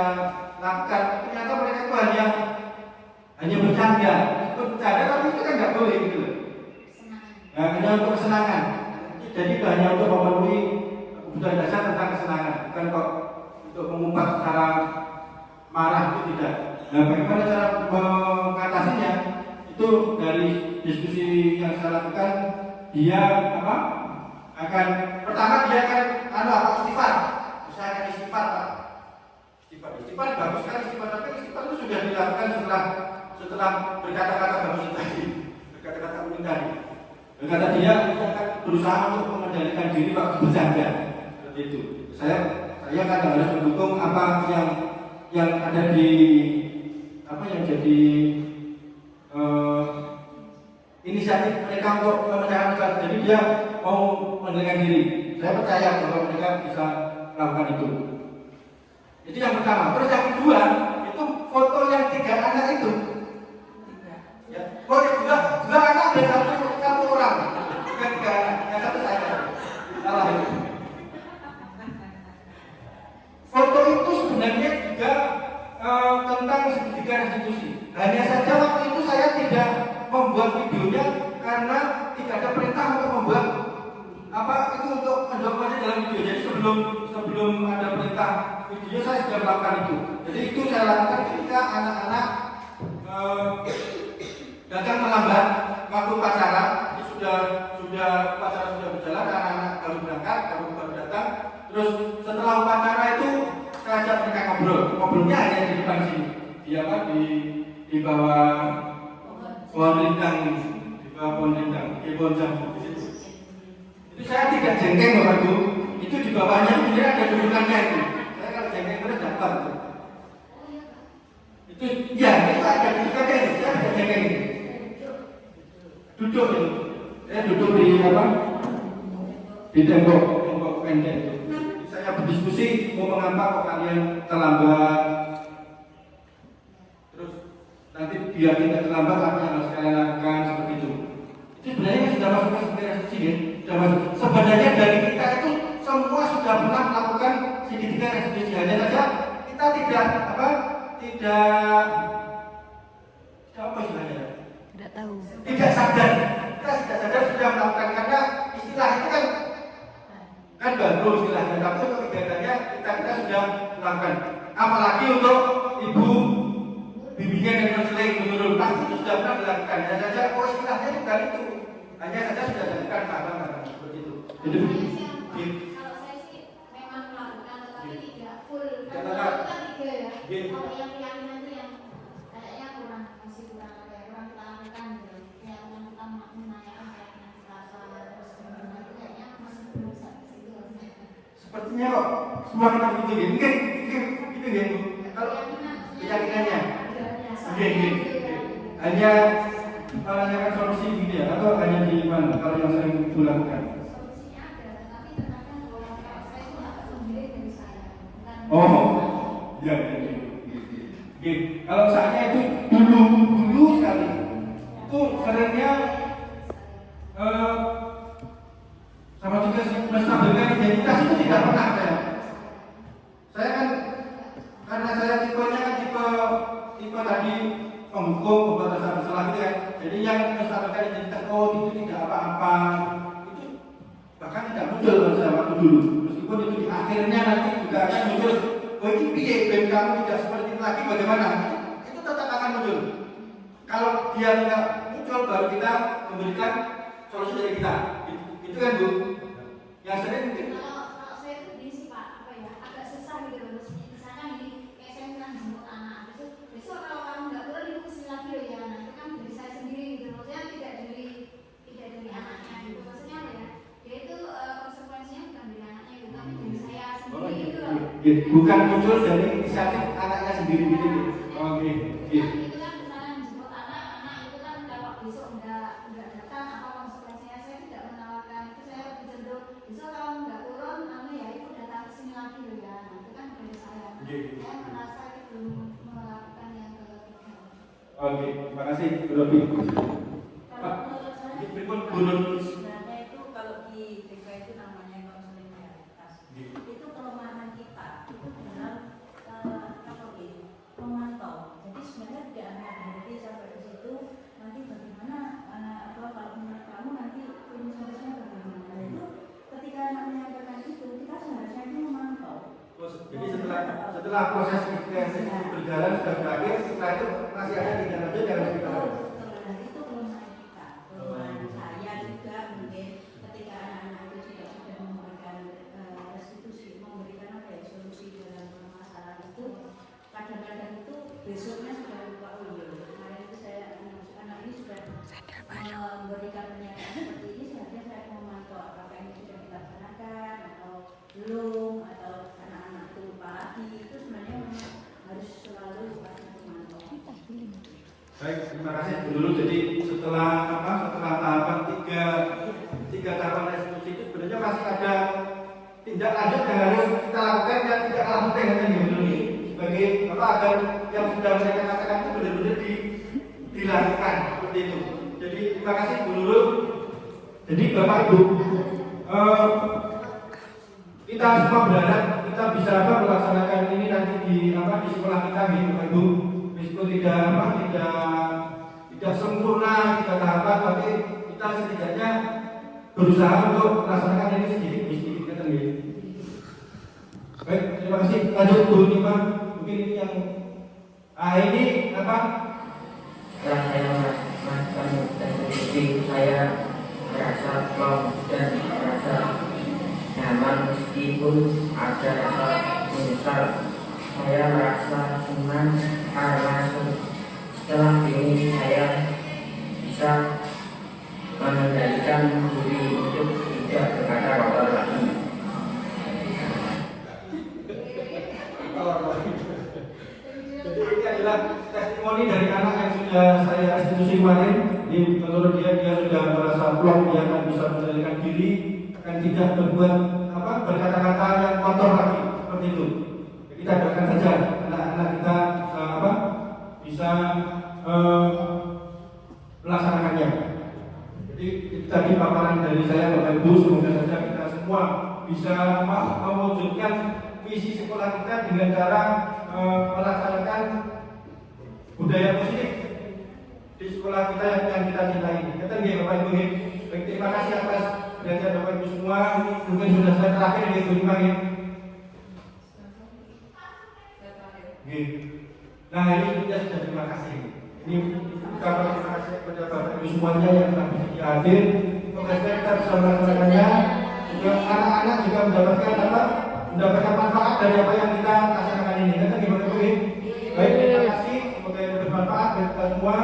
lakukan, ternyata mereka itu hanya bercanda, tapi itu kan nggak boleh gitu. Nah, hanya untuk kesenangan. Jadi itu hanya untuk memenuhi kebutuhan dasar tentang kesenangan, bukan kok untuk mengumpat secara marah, itu tidak. Nah, bagaimana cara mengatasinya? Itu dari diskusi yang saya lakukan, dia akan pertama dia akan istighfar. Saya akan istighfar, Pak. Istighfar bagus kan istighfar, tapi istighfar itu sudah dilakukan setelah berkata-kata bagus tadi, berkata-kata unik tadi. Kata dia akan berusaha untuk mengendalikan diri waktu bercanda. Seperti itu. Saya kan harus mendukung apa yang ada di yang jadi inisiatif mereka untuk memecahkan masalah. Jadi dia mau mengendalikan diri. Saya percaya bahwa mereka bisa melakukan itu. Itu yang pertama. Terus yang kedua, itu foto yang 3 anak itu. Ya, foto dua anak dan satu orang. Bukan 3 anak, yang satu saya. Salah itu. Foto itu sebenarnya juga tentang segitiga restitusi. Hanya saja waktu itu saya tidak membuat videonya karena tidak ada perintah untuk membuat itu untuk mendokumentasi dalam video. Jadi sebelum ada perintah video saya sudah melakukan itu. Jadi itu saya lakukan ketika anak-anak datang terlambat waktu upacara. Ini sudah upacara sudah berjalan, anak-anak baru berangkat, baru datang. Terus setelah upacara itu saya ajak mereka ngobrolnya hanya di depan sini. Di bawah pohon rindang, di pohon jambu di situ. Itu saya tidak jengkel Bapak Ibu. Itu di bawahnya sebenarnya ada dudukannya itu. Saya kalau jengkel terus dapat. Itu ada dudukannya itu. Saya tidak jengkel. Duduk itu. Saya duduk di tembok pendek itu. Saya berdiskusi mau mengapa kok kalian terlambat. Terus nanti biar tidak terlambat apa yang harus kalian lakukan seperti itu. Itu sebenarnya sudah masuk ke restitusi ya. Sebenarnya dari kita itu semua sudah pernah melakukan segitiga restitusi. Hanya saja kita tidak sadar. Kita tidak sadar sudah melakukan karena istilah itu kan baru istilahnya. Tapi untuk kegiatannya kita sudah melakukan. Apalagi untuk ibu bimbingan dan konseling menurun pasti itu sudah pernah dilakukan. Hanya saja istilahnya bukan itu. Hanya saja sudah dilakukan karena seperti itu. Jadi kalau saya sih memang melakukan tetapi tidak full. Kalau kan 3 ya. Kalau yang keyakinan itu yang kayaknya masih kurang kita lakukan gitu. Kayak kita menanyakan keyakinan kita terus kemudian kayaknya masih belum sampai situ. Sepertinya kok semua kita gitu ya. Gitu ya. Kalau keyakinannya. Hanya menanyakan solusi gitu ya, atau hanya di mana kalau yang sering dilakukan? Solusinya ada, tetapi terkadang kalau saya itu agak sendiri dari saya. Ya. Oke, kalau saya itu dulu sekali itu seringnya sama juga menstabilkan identitas itu tidak pernah saya. Saya kan karena saya tipenya kan tipe tadi penghukum pembatasan bersalah gitu kan. Jadi yang menstabilkan identitas itu tidak apa-apa, itu bahkan tidak muncul pada waktu dulu. Meskipun itu di akhirnya nanti juga akan muncul. Ini piye dan kamu tidak seperti itu lagi bagaimana? Itu tetap akan muncul. Kalau dia tidak muncul baru kita memberikan solusi dari kita. Itu kan Bu. Yang sering mungkin. Kalau saya itu diisi Pak, agak susah gitu loh. Misalkan ini kayak saya bilang jemput anak, besok kalau kamu nggak boleh itu kesini lagi loh ya. Nah itu kan dari saya sendiri gitu. Maksudnya tidak dari anaknya gitu. Maksudnya apa ya? Dia itu konsekuensinya bukan dari anaknya gitu, tapi dari saya sendiri gitu loh. Bukan muncul dari inisiatif anaknya sendiri gitu. Oke. Itu kan misalnya jemput anak itu kan kalau besok nggak datang apa konsekuensinya, saya tidak menawarkan itu. Saya lebih cenderung besok kalau nggak turun ya itu datang ke sini lagi loh ya. Nah itu kan dari saya. Saya merasa itu belum melakukan yang ketiga. Oke, terima kasih Bu Robi. Kalau menurut saya Berikut Bu Nur. sebenarnya itu kalau di TK itu namanya konseling realitas. setelah proses investigasi berjalan sudah berakhir, setelah itu masih ada tindak lanjut yang harus kita lakukan. Dan itu belum saya juga, belum saya juga mungkin ketika anak-anak itu juga sudah memberikan restitusi, memberikan apa ya, solusi dalam permasalahan itu, kadang-kadang itu besoknya sudah lupa, oh iya kemarin itu saya anak ini sudah memberikan pernyataan seperti ini, seharusnya saya memantau apakah ini sudah dilaksanakan atau belum, atau anak-anak itu lupa lagi. Itu sebenarnya memang harus selalu memantau. Baik, terima kasih dulu. Jadi setelah tahapan tiga tahapan restitusi itu sebenarnya masih ada tindak lanjut yang harus kita lakukan yang tidak kalah penting kan dulu nih. Sebagai agar yang sudah mereka katakan itu benar-benar dilakukan seperti itu. Jadi terima kasih Bu Nurul. Jadi Bapak Ibu, kita semua berharap kita bisa melaksanakan ini nanti di sekolah kita nih Bapak Ibu. Meskipun tidak sempurna kita tahapan, tapi kita setidaknya berusaha untuk melaksanakan ini sedikit kita nih. Baik, terima kasih. Lanjut Bu Nima, mungkin ini yang ini apa? Setelah saya melakukan restitusi, saya merasa plong dan merasa nyaman meskipun ada rasa menyesal. Saya merasa senang karena setelah ini saya bisa mengendalikan diri untuk tidak berkata kotor lagi. Jadi ini adalah testimoni dari anak yang sudah saya restitusi kemarin. Ini menurut dia sudah merasa plong, dia akan bisa mengendalikan diri, akan tidak berbuat berkata-kata yang kotor lagi seperti itu. Kita doakan saja anak-anak kita bisa melaksanakannya. Jadi tadi paparan dari saya Bapak Ibu, semoga saja kita semua bisa mewujudkan visi sekolah kita dengan cara melaksanakan budaya positif di sekolah kita yang kita cintai. Kita Bapak Ibu, baik, terima kasih atas perhatian Bapak Ibu semua. Mungkin sudah saya terakhir di Bu Nima. Nah ini kita sudah terima kasih. Ini kabar terima kasih kepada Bapak Ibu semuanya yang telah bersedia hadir. Semoga kita bisa melaksanakannya. Juga anak-anak juga mendapatkan manfaat dari apa yang kita laksanakan ini. Kita gimana Bu? Baik, terima kasih. Semoga bermanfaat bagi kita semua.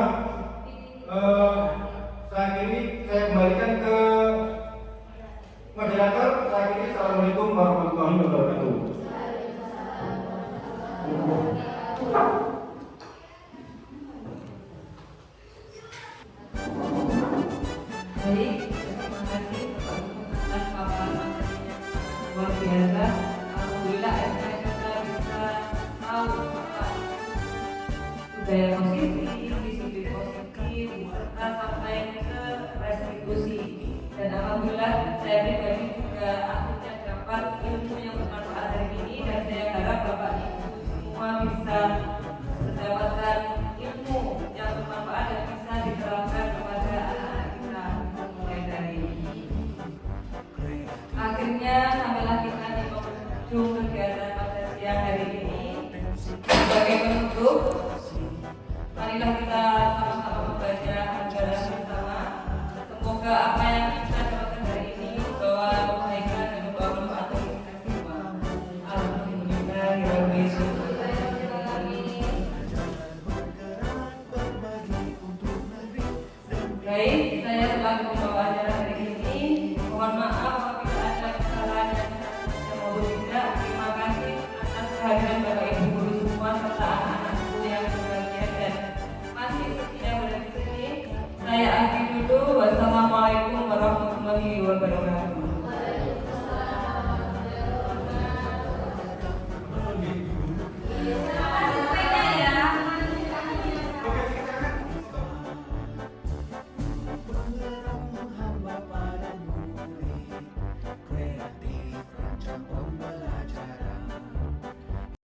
Saat ini saya kembalikan ke moderator. Saat ini Assalamualaikum warahmatullahi wabarakatuh. Baik, terima kasih Bapak Ibu atas paparan materinya luar biasa. Alhamdulillah akhirnya kita bisa tahu apa budaya positif, disiplin positif, serta sampai ke restitusi. Dan alhamdulillah saya pribadi juga akhirnya dapat ilmu yang bermanfaat hari ini, dan saya harap Bapak Ibu semua bisa mendapatkan ilmu yang bermanfaat dan bisa diterapkan kepada anak-anak kita mulai dari ini. Akhirnya sampailah kita di penghujung kegiatan pada siang hari ini. Sebagai penutup, marilah kita sama-sama membaca Al-Baqarah bersama. Semoga apa yang kita dapatkan hari ini membawa kebaikan dan membawa manfaat bagi kita semua. Alhamdulillah. Baik, saya selaku pembawa acara hari ini mohon maaf apabila ada kesalahan yang maupun tidak. Terima kasih atas kehadiran Bapak Ibu guru semua serta anak-anakku yang berbahagia dan masih setia berada di sini. Saya akhiri dulu. Wassalamualaikum warahmatullahi wabarakatuh.